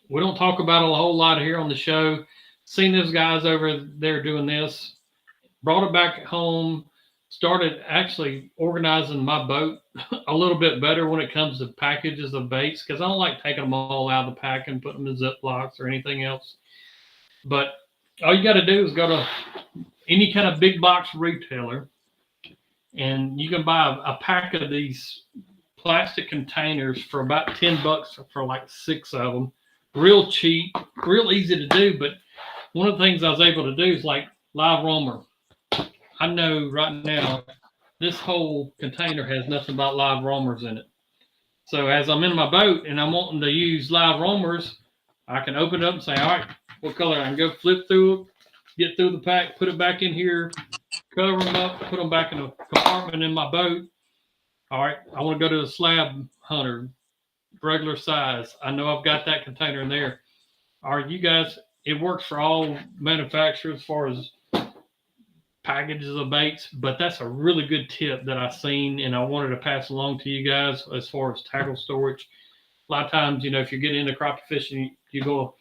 We don't talk about it a whole lot here on the show. Seen those guys over there doing this, brought it back home, started actually organizing my boat a little bit better when it comes to packages of baits, because I don't like taking them all out of the pack and putting them in Ziplocs or anything else. But all you got to do is go to any kind of big box retailer, and you can buy a pack of these plastic containers for about $10 for like 6 of them. Real cheap, real easy to do. But one of the things I was able to do is like live roamer. I know right now this whole container has nothing but live roamers in it. So as I'm in my boat and I'm wanting to use live roamers, I can open it up and say, all right, what color? I can go flip through it, get through the pack, put it back in here, cover them up, put them back in a compartment in my boat. All right, I want to go to a slab hunter, regular size. I know I've got that container in there. All right, you guys, it works for all manufacturers as far as packages of baits, but that's a really good tip that I've seen and I wanted to pass along to you guys as far as tackle storage. A lot of times, if you're getting into crappie fishing, if you're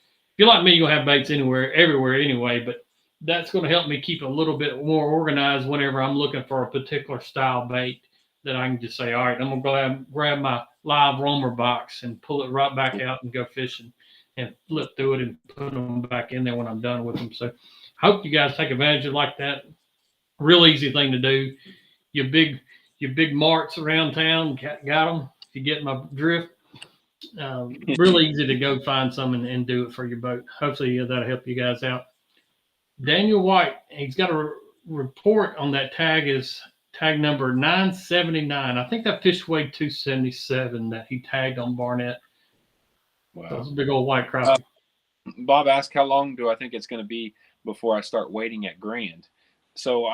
like me, you're gonna have baits everywhere anyway, but that's going to help me keep a little bit more organized whenever I'm looking for a particular style bait that I can just say, all right, I'm gonna grab my live roamer box and pull it right back out and go fishing and flip through it and put them back in there when I'm done with them. So I hope you guys take advantage of like that. Real easy thing to do. Your big marts around town, got them. If you get my drift, real easy to go find some and do it for your boat. Hopefully that'll help you guys out. Daniel White, he's got a report on that tag is tag number 979. I think that fish weighed 277 that he tagged on Barnett. Wow. That was a big old white crappie. Bob asked how long do I think it's going to be before I start waiting at Grand. So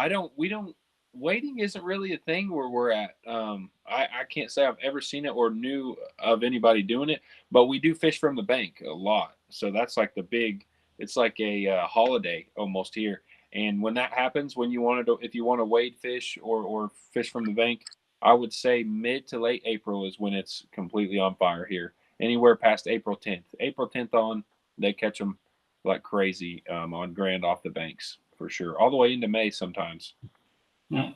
waiting isn't really a thing where we're at. I can't say I've ever seen it or knew of anybody doing it, but we do fish from the bank a lot. So that's like it's like a holiday almost here. And when that happens, if you want to wade fish or fish from the bank, I would say mid to late April is when it's completely on fire here. Anywhere past April 10th. April 10th on, they catch them like crazy on Grand off the banks. For sure, all the way into May sometimes. Yeah.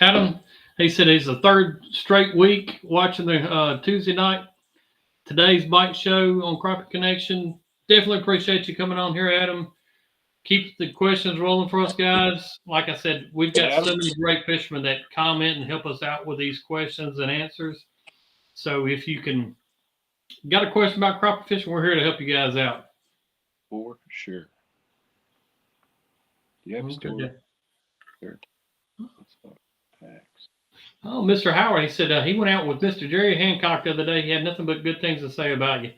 Adam, he said he's the third straight week watching the Tuesday night today's bike show on Crappie Connection. Definitely appreciate you coming on here, Adam. Keep the questions rolling for us, guys. Like I said, we've got so many great fishermen that comment and help us out with these questions and answers. So if you got a question about crappie fishing, we're here to help you guys out. For sure. You have Oh, Mr. Howard, he said he went out with Mr. Jerry Hancock the other day. He had nothing but good things to say about you.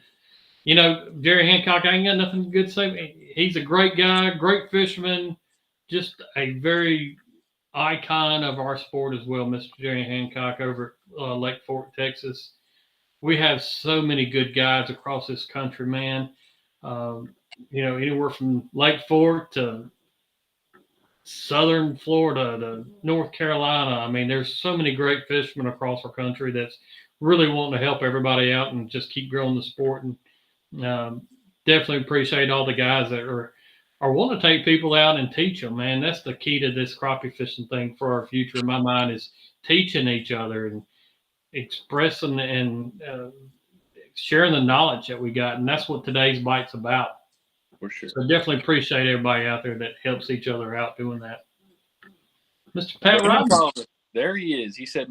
Jerry Hancock, I ain't got nothing good to say. He's a great guy, great fisherman, just a very icon of our sport as well, Mr. Jerry Hancock over at Lake Fork, Texas. We have so many good guys across this country, man. Anywhere from Lake Fork to Southern Florida to North Carolina. I mean, there's so many great fishermen across our country that's really wanting to help everybody out and just keep growing the sport. And definitely appreciate all the guys that are wanting to take people out and teach them, man. That's the key to this crappie fishing thing for our future in my mind is teaching each other and expressing and sharing the knowledge that we got. And that's what today's bite's about. For sure. So definitely appreciate everybody out there that helps each other out doing that. Mr. Pat Robinson. There he is. He said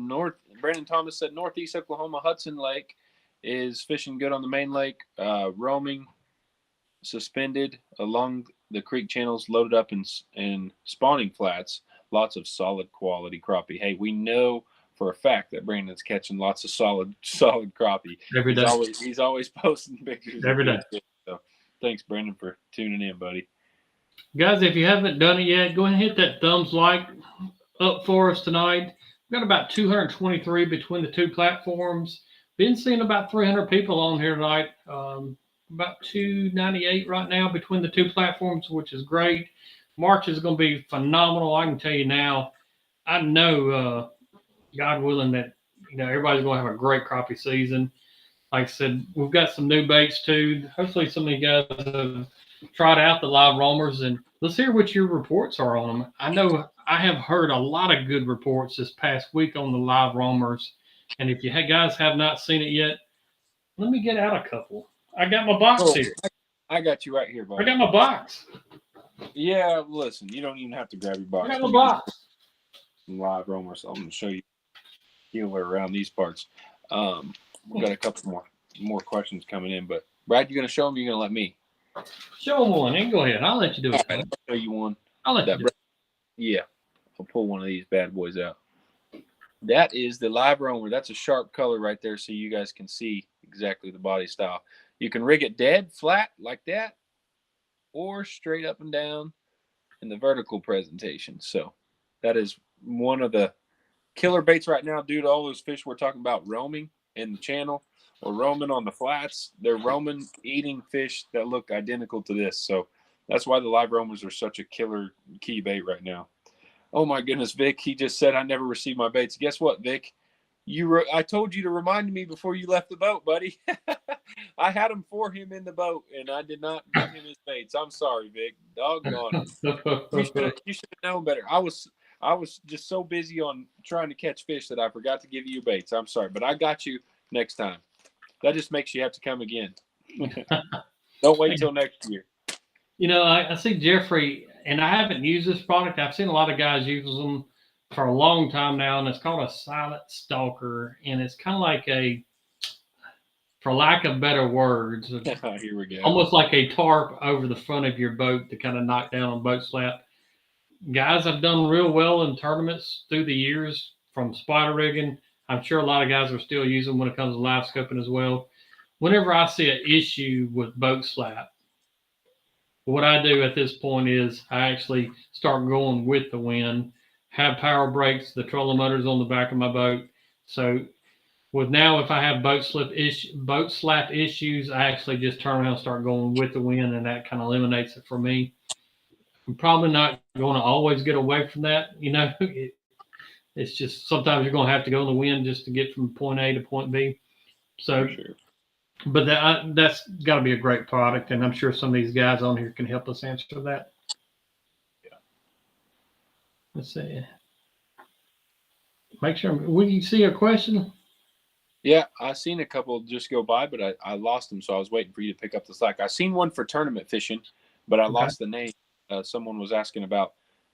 Brandon Thomas said Northeast Oklahoma Hudson Lake is fishing good on the main lake, roaming suspended along the creek channels, loaded up in spawning flats. Lots of solid quality crappie. Hey, we know for a fact that Brandon's catching lots of solid crappie. Every day. He's always posting pictures. Every day. So thanks, Brandon, for tuning in, buddy. Guys, if you haven't done it yet, go ahead and hit that thumbs like up for us tonight. We've got about 223 between the two platforms. Been seeing about 300 people on here tonight. About 298 right now between the two platforms, which is great. March is going to be phenomenal. I can tell you now. I know, God willing, that everybody's going to have a great crappie season. Like I said, we've got some new baits too. Hopefully, some of you guys have tried out the live roamers, and let's hear what your reports are on them. I know I have heard a lot of good reports this past week on the live roamers, and if you guys have not seen it yet, let me get out a couple. I got my box here. I got you right here, buddy. I got my box. Yeah, listen, you don't even have to grab your box. I got my box. Some live roamers. I'm going to show you. killer around these parts. We've got a couple more questions coming in, but Brad, you gonna show them? You're gonna let me? Show them one and go ahead. I'll let you do All it. right, I'll show you one. I'll let you do it. Yeah, I'll pull one of these bad boys out. That is the live roamer. That's a sharp color right there, so you guys can see exactly the body style. You can rig it dead, flat, like that, or straight up and down in the vertical presentation. So that is one of the killer baits right now due to all those fish we're talking about roaming in the channel or roaming on the flats. They're roaming, eating fish that look identical to this. So that's why the live roamers are such a killer key bait right now. Oh my goodness, Vic, he just said I never received my baits. Guess what, Vic? I told you to remind me before you left the boat, buddy. I had them for him in the boat, and I did not give him his baits. I'm sorry, Vic. Doggone it. You should have known better. I was just so busy on trying to catch fish that I forgot to give you your baits. I'm sorry, but I got you next time. That just makes you have to come again. Don't wait till next year. You know, I see Jeffrey, and I haven't used this product. I've seen a lot of guys use them for a long time now, and it's called a silent stalker, and it's kind of like a, for lack of better words, Here we go. almost like a tarp over the front of your boat to kind of knock down a boat slap. Guys have done real well in tournaments through the years from spider rigging. I'm sure a lot of guys are still using them when it comes to live scoping as well. Whenever I see an issue with boat slap, what I do at this point is I actually start going with the wind, have power brakes, the trolling motors on the back of my boat. So with now, if I have boat slap issues, I actually just turn around and start going with the wind, and that kind of eliminates it for me. I'm probably not going to always get away from that. You know, it's just sometimes you're going to have to go in the wind just to get from point A to point B. So, sure. But that's got to be a great product, and I'm sure some of these guys on here can help us answer that. Yeah. Let's see. Make sure. Will you see a question? Yeah, I seen a couple just go by, but I lost them, so I was waiting for you to pick up the slack. I seen one for tournament fishing, but I lost the name. Someone was asking about,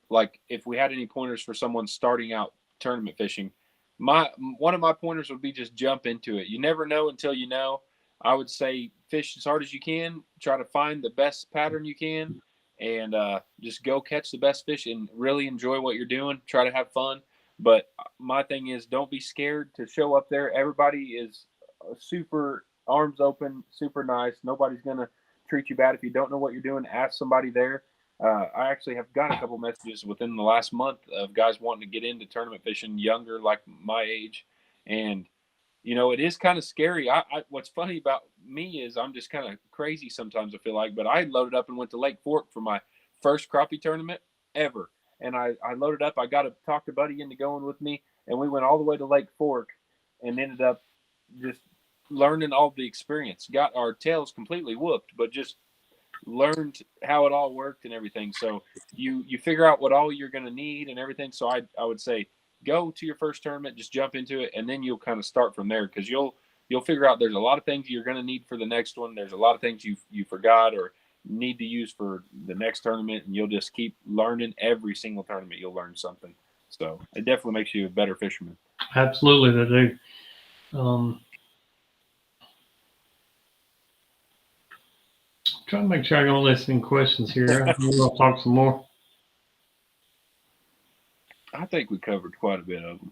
like, if we had any pointers for someone starting out tournament fishing. One of my pointers would be just jump into it. You never know until you know. I would say fish as hard as you can. Try to find the best pattern you can, and just go catch the best fish and really enjoy what you're doing. Try to have fun. But my thing is, don't be scared to show up there. Everybody is super arms open, super nice. Nobody's going to treat you bad. If you don't know what you're doing, ask somebody there. I actually have got a couple messages within the last month of guys wanting to get into tournament fishing, younger, like my age. And, you know, it is kind of scary. What's funny about me is I'm just kind of crazy sometimes, I feel like. But I loaded up and went to Lake Fork for my first crappie tournament ever. And I loaded up. I got to talk to Buddy into going with me, and we went all the way to Lake Fork and ended up just learning all the experience. Got our tails completely whooped, but just learned how it all worked and everything. So you figure out what all you're going to need and everything. So I would say go to your first tournament, just jump into it, and then you'll kind of start from there, because you'll figure out there's a lot of things you're going to need for the next one. There's a lot of things you forgot or need to use for the next tournament, and you'll just keep learning. Every single tournament you'll learn something. So it definitely makes you a better fisherman. Absolutely, they do. Trying to make sure I don't listen to questions here. We'll talk some more. I think we covered quite a bit of them.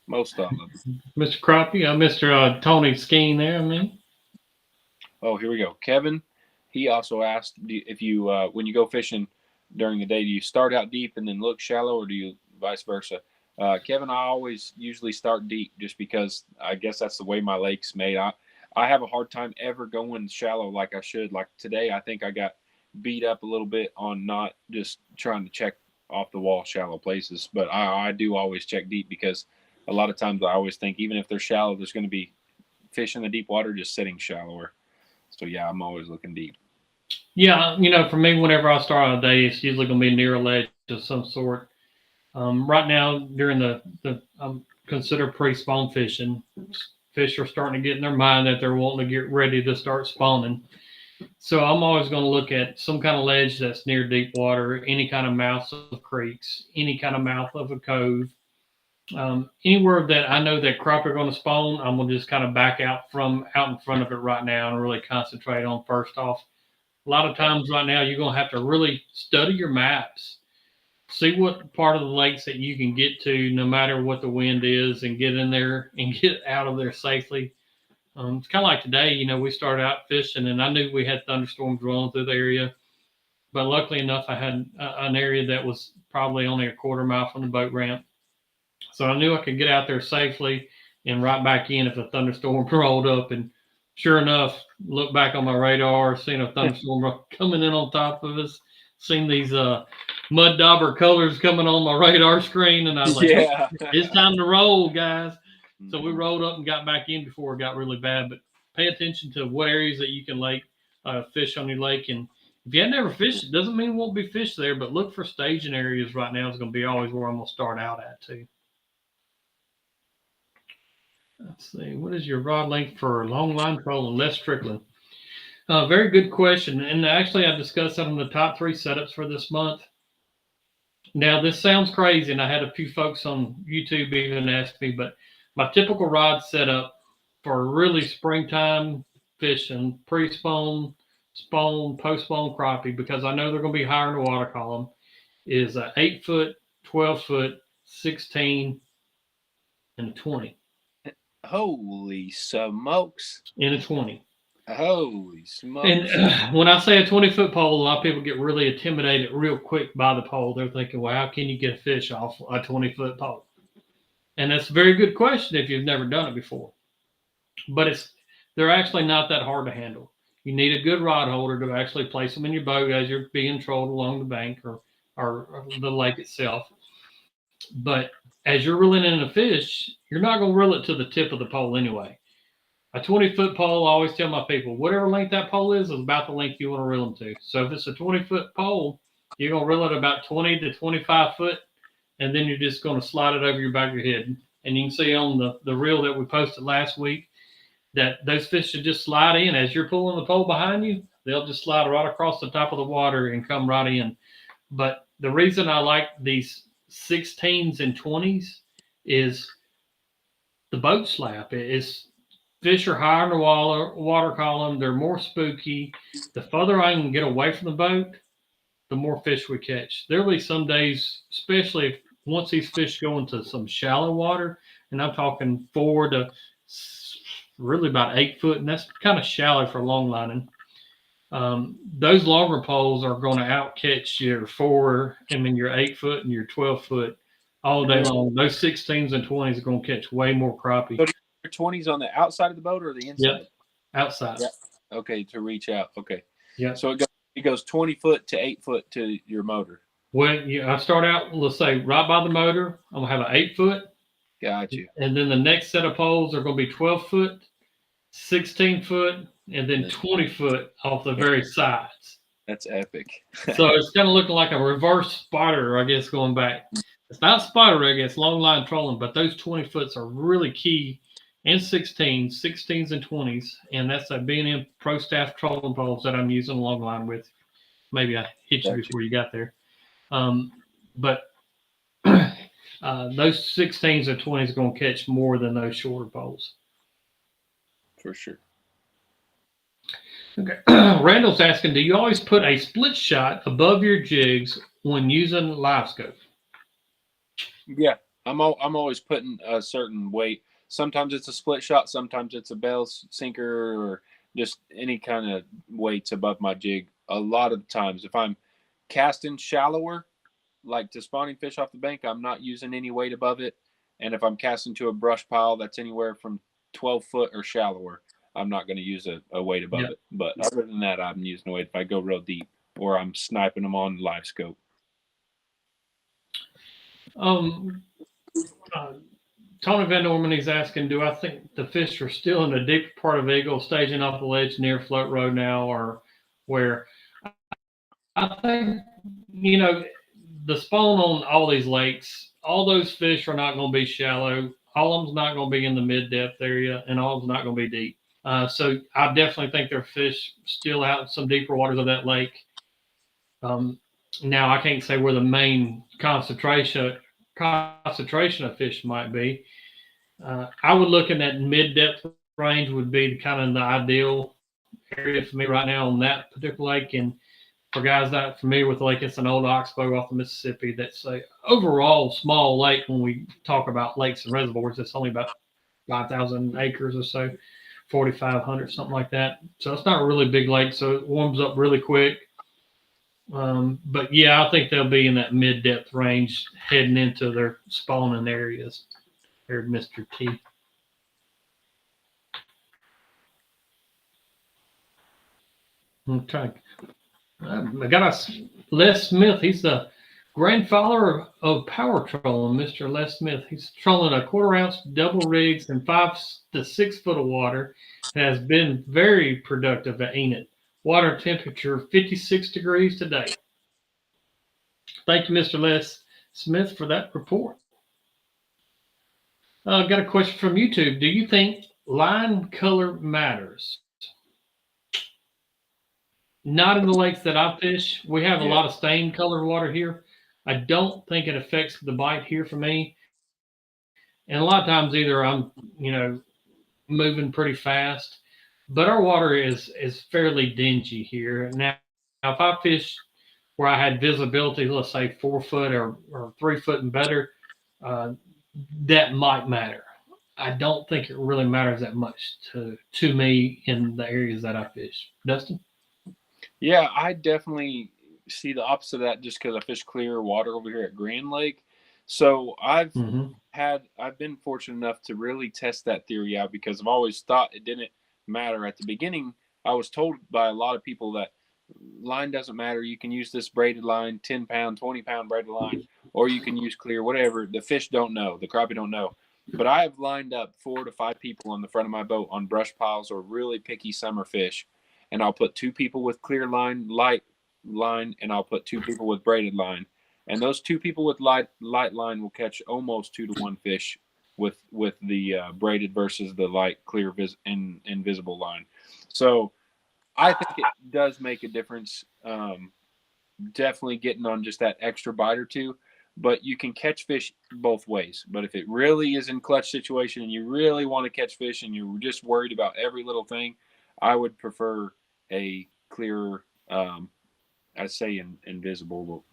Most of them. Mr. Crappie, Mr. Tony Skeen there, I mean. Oh, here we go. Kevin, he also asked if you, when you go fishing during the day, do you start out deep and then look shallow, or do you vice versa? Kevin, I always usually start deep just because I guess that's the way my lake's made. I have a hard time ever going shallow like I should. Like today, I think I got beat up a little bit on not just trying to check off the wall shallow places. But I do always check deep, because a lot of times I always think even if they're shallow, there's going to be fish in the deep water just sitting shallower. So, yeah, I'm always looking deep. Yeah, you know, for me, whenever I start on a day, it's usually going to be near a ledge of some sort. Right now, during the consider pre-spawn fishing, fish are starting to get in their mind that they're wanting to get ready to start spawning. So I'm always going to look at some kind of ledge that's near deep water, any kind of mouths of creeks, any kind of mouth of a cove. Anywhere that I know that crappie are going to spawn, I'm gonna just kind of back out in front of it right now and really concentrate on first off. A lot of times right now, you're gonna have to really study your maps, see what part of the lakes that you can get to, no matter what the wind is, and get in there and get out of there safely. It's kind of like today, we started out fishing, and I knew we had thunderstorms rolling through the area, but luckily enough, I had an area that was probably only a quarter mile from the boat ramp, so I knew I could get out there safely and right back in if a thunderstorm rolled up. And sure enough, look back on my radar, seeing a thunderstorm coming in on top of us, seeing these mud dauber colors coming on my radar screen, and I was like, Yeah. it's time to roll, guys. So we Mhm. rolled up and got back in before it got really bad. But pay attention to what areas that you can fish on your lake. And if you had never fished, it doesn't mean it won't be fish there, but look for staging areas right now is going to be always where I'm going to start out at too. Let's see. What is your rod length for long line trolling, less trickling? Very good question. And actually, I discussed that on the top three setups for this month. Now, this sounds crazy, and I had a few folks on YouTube even ask me, but my typical rod setup for really springtime fishing, pre-spawn, spawn, post-spawn crappie, because I know they're going to be higher in the water column, is a 8 foot, 12 foot, 16, and a 20. Holy smokes. And a 20. Holy smokes. And when I say a 20-foot pole, a lot of people get really intimidated real quick by the pole. They're thinking, well, how can you get a fish off a 20-foot pole? And that's a very good question if you've never done it before. But they're actually not that hard to handle. You need a good rod holder to actually place them in your boat as you're being trolled along the bank or the lake itself. But as you're reeling in a fish, you're not going to reel it to the tip of the pole anyway. A 20-foot pole, I always tell my people, whatever length that pole is about the length you want to reel them to. So if it's a 20-foot pole, you're going to reel it about 20 to 25 foot, and then you're just going to slide it over your back of your head. And you can see on the reel that we posted last week that those fish should just slide in. As you're pulling the pole behind you, they'll just slide right across the top of the water and come right in. But the reason I like these 16s and 20s is the boat slap. It's fish are higher in the water column. They're more spooky. The further I can get away from the boat, the more fish we catch. There'll be some days, especially if once these fish go into some shallow water, and I'm talking 4 to really about 8 foot, and that's kind of shallow for long lining. Those longer poles are going to outcatch your 8 foot and your 12 foot all day long. Those 16s and 20s are going to catch way more crappie. So your 20s on the outside of the boat or the inside? Yep. Outside. Yep. Okay, to reach out. Okay. Yeah. So it goes 20 foot to 8 foot to your motor. When I start out, let's say right by the motor, I'm gonna have an 8 foot. Got you. And then the next set of poles are gonna be 12 foot, 16 foot, and then 20 foot off the very sides. That's epic. So it's kind of looking like a reverse spider, I guess, going back. It's not spider rig, it's long line trolling, but those 20 foots are really key. And 16s and 20s, and that's a B&M Pro Staff trolling poles that I'm using long line with. Maybe I hit you before you got there. But those 16s and 20s are going to catch more than those shorter poles. For sure. Okay. Randall's asking, do you always put a split shot above your jigs when using live scope? Yeah, I'm always putting a certain weight. Sometimes it's a split shot, sometimes it's a bell sinker, or just any kind of weights above my jig. A lot of times, if I'm casting shallower, like to spawning fish off the bank, I'm not using any weight above it. And if I'm casting to a brush pile that's anywhere from 12 foot or shallower, I'm not going to use a weight above it. But other than that, I'm using a weight if I go real deep or I'm sniping them on live scope. Tony Van Norman is asking, do I think the fish are still in the deeper part of Eagle, staging off the ledge near Float Road now, or where? I think, the spawn on all these lakes, all those fish are not going to be shallow. All of them's not going to be in the mid-depth area, and all of them's not going to be deep. So I definitely think there are fish still out in some deeper waters of that lake. Now, I can't say where the main concentration concentration of fish might be. I would look in that mid depth range would be kind of the ideal area for me right now on that particular lake. And for guys not familiar with the lake, it's an old oxbow off the Mississippi. That's a overall small lake. When we talk about lakes and reservoirs, it's only about 5,000 acres or so, 4,500, something like that. So it's not a really big lake, so it warms up really quick. But yeah, I think they'll be in that mid depth range heading into their spawning areas. There, Mr. T. Okay. I got Les Smith. He's the grandfather of power trolling, Mr. Les Smith. He's trolling a quarter-ounce double rigs in 5 to 6 foot of water. And has been very productive at Enid. Water temperature 56 degrees today. Thank you, Mr. Les Smith, for that report. Got a question from YouTube. Do you think line color matters? Not in the lakes that I fish. We have a lot of stained colored water here. I don't think it affects the bite here for me. And a lot of times either I'm, moving pretty fast, but our water is fairly dingy here. Now if I fish where I had visibility, let's say 4 foot or 3 foot and better, uh, that might matter. I don't think it really matters that much to me in the areas that I fish. Dustin? Yeah, I definitely see the opposite of that just because I fish clear water over here at Grand Lake. So I've been fortunate enough to really test that theory out because I've always thought it didn't matter. At the beginning, I was told by a lot of people that line doesn't matter. You can use this braided line, 10-pound, 20-pound braided line, or you can use clear, whatever. The fish don't know. The crappie don't know. But I have lined up 4 to 5 people on the front of my boat on brush piles or really picky summer fish. And I'll put 2 people with clear line, light line, and I'll put 2 people with braided line. And those 2 people with light line will catch almost 2 to 1 fish with the braided versus the light clear invisible line. So I think it does make a difference. Definitely getting on just that extra bite or two, but you can catch fish both ways. But if it really is in clutch situation and you really want to catch fish and you're just worried about every little thing, I would prefer a clear, I'd say invisible.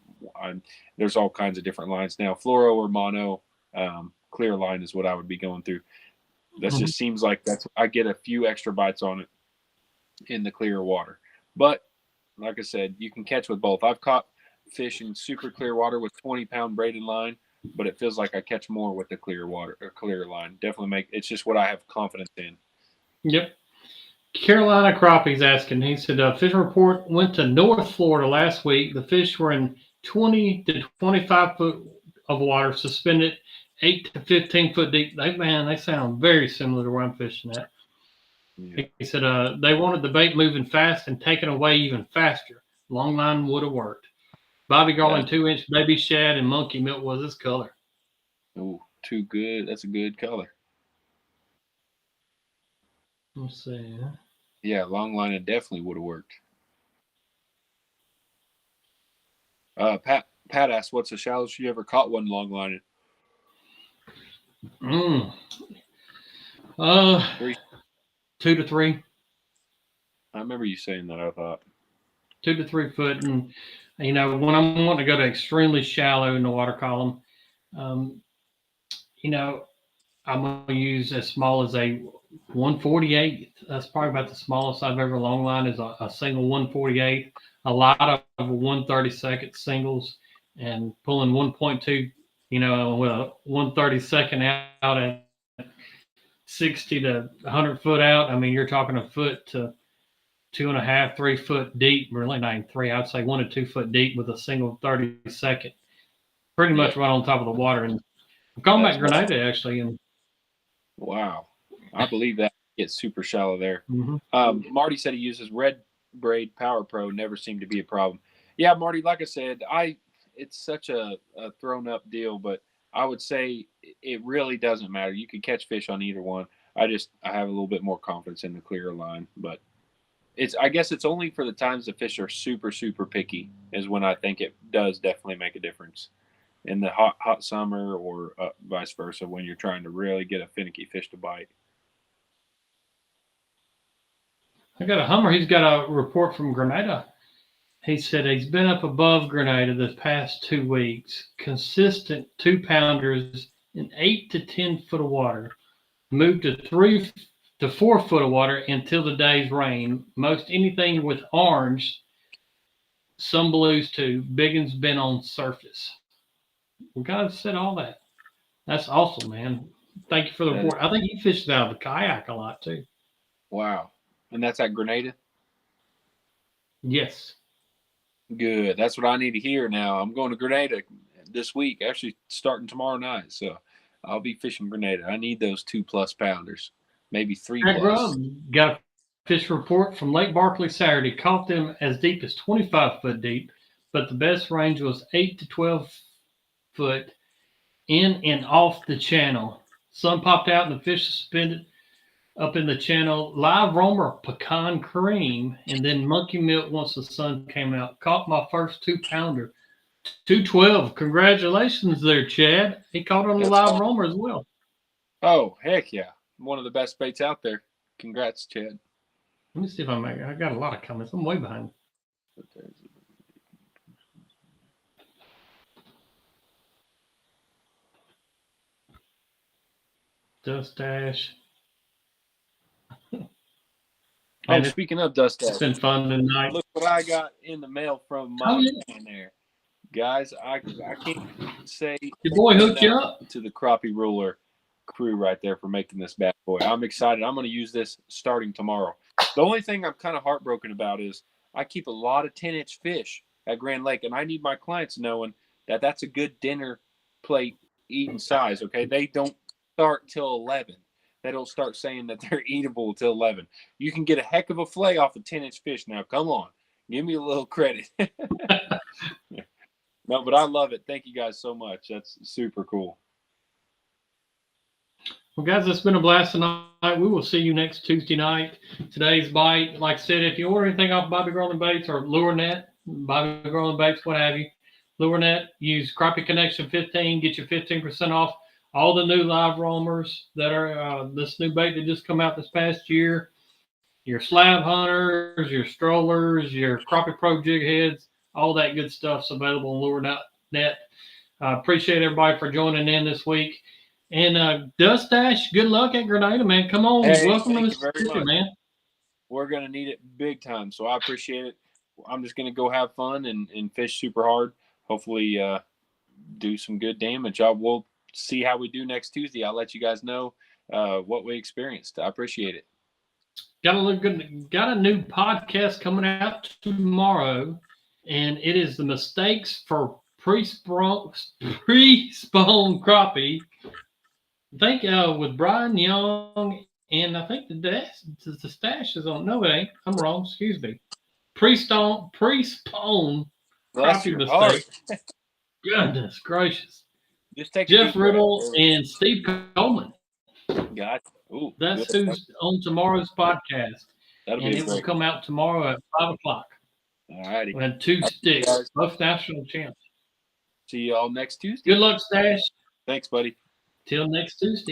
There's all kinds of different lines now. Fluoro or mono, clear line is what I would be going through. That just seems like I get a few extra bites on it in the clear water. But like I said, you can catch with both. I've caught fish in super clear water with 20-pound braided line, but it feels like I catch more with the clear water or clear line. Definitely it's just what I have confidence in. Yep. Carolina Crappie's asking. He said, fishing report went to North Florida last week. The fish were in 20 to 25 foot of water, suspended 8 to 15 foot deep. They sound very similar to where I'm fishing at. Yeah. He said they wanted the bait moving fast and taken away even faster. Longline would have worked. Bobby Garland 2-inch baby shad and monkey milk was his color. Oh, too good. That's a good color. Let's see. Yeah, Longline it definitely would have worked. Pat asked, "What's the shallowest you ever caught one longline?" 2 to 3. I remember you saying that. I thought 2 to 3 foot, and when I'm wanting to go to extremely shallow in the water column, I'm going to use as small as a 1/48. That's probably about the smallest I've ever longline is a single 1/48. A lot of 1/32 singles and pulling 1.2, with a 1/32 out at 60 to 100 foot out. I mean, you're talking a foot to 2.5, 3 foot deep, really not even 3. I'd say 1 to 2 foot deep with a single 32nd, pretty much right on top of the water. And I'm calling back Grenada actually. And wow, I believe that gets super shallow there. Marty said he uses Red Braid Power Pro. Never seemed to be a problem. Yeah, Marty, like I said, it's such a thrown up deal, but I would say it really doesn't matter. You can catch fish on either one. I have a little bit more confidence in the clear line, but I guess it's only for the times the fish are super, super picky is when I think it does definitely make a difference. in the hot summer, or vice versa when you're trying to really get a finicky fish to bite. I got a Hummer. He's got a report from Grenada. He said he's been up above Grenada this past 2 weeks, consistent 2-pounders in 8 to 10 foot of water. Moved to 3 to 4 foot of water until the day's rain. Most anything with orange, some blues too. Biggins been on surface. We gotta said all that. That's awesome, man. Thank you for the report. I think he fished out of the kayak a lot too. Wow. And that's at Grenada? Yes. Good. That's what I need to hear now. I'm going to Grenada this week, actually starting tomorrow night. So I'll be fishing Grenada. I need those 2+ pounders, maybe 3+. Got a fish report from Lake Barkley Saturday. Caught them as deep as 25 foot deep, but the best range was 8 to 12 foot in and off the channel. Sun popped out and the fish suspended up in the channel. Live roamer, pecan cream, and then monkey milk once the sun came out. Caught my first 2-pounder, 212. Congratulations there, Chad. He caught on the live roamer as well. Oh, heck yeah. One of the best baits out there. Congrats, Chad. Let me see if I got a lot of comments. I'm way behind. Dust Dash. Oh, speaking of Dust Dash, it's been fun tonight. Look what I got in the mail from my man there. Guys, I can't say your boy hooked you up to the Crappie Ruler crew right there for making this bad boy. I'm excited. I'm going to use this starting tomorrow. The only thing I'm kind of heartbroken about is I keep a lot of 10-inch fish at Grand Lake, and I need my clients knowing that that's a good dinner plate eating size, okay? They don't start till 11. They don't start saying that they're eatable till 11. You can get a heck of a fillet off a 10-inch fish now. Come on. Give me a little credit. No, but I love it. Thank you guys so much. That's super cool. Well, guys, it's been a blast tonight. We will see you next Tuesday night. Today's bite, like I said, if you order anything off Bobby Garland Baits or LureNet, Bobby Garland Baits, what have you, LureNet, use Crappie Connection 15, get you 15% off all the new live roamers that are this new bait that just come out this past year. Your slab hunters, your strollers, your Crappie Pro jig heads, all that good stuff's available on LureNet. Appreciate everybody for joining in this week. And Dust Dash, good luck at Grenada, man. Come on, welcome to Mississippi, man. We're gonna need it big time, so I appreciate it. I'm just gonna go have fun and fish super hard. Hopefully, do some good damage. We'll see how we do next Tuesday. I'll let you guys know what we experienced. I appreciate it. Got a new podcast coming out tomorrow, and it is the mistakes for pre-spawn crappie. I think with Brian Young, and I think the stash is on. No, it ain't. I'm wrong. Excuse me. Pre-spawn crappie mistake. Goodness gracious. Just take Jeff Riddle and Steve Coleman. Got it. That's who's on tomorrow's podcast. And it will come out tomorrow at 5 o'clock. All righty. And 2 sticks, both national champs. See you all next Tuesday. Good luck, Stash. Thanks, buddy. Till next Tuesday.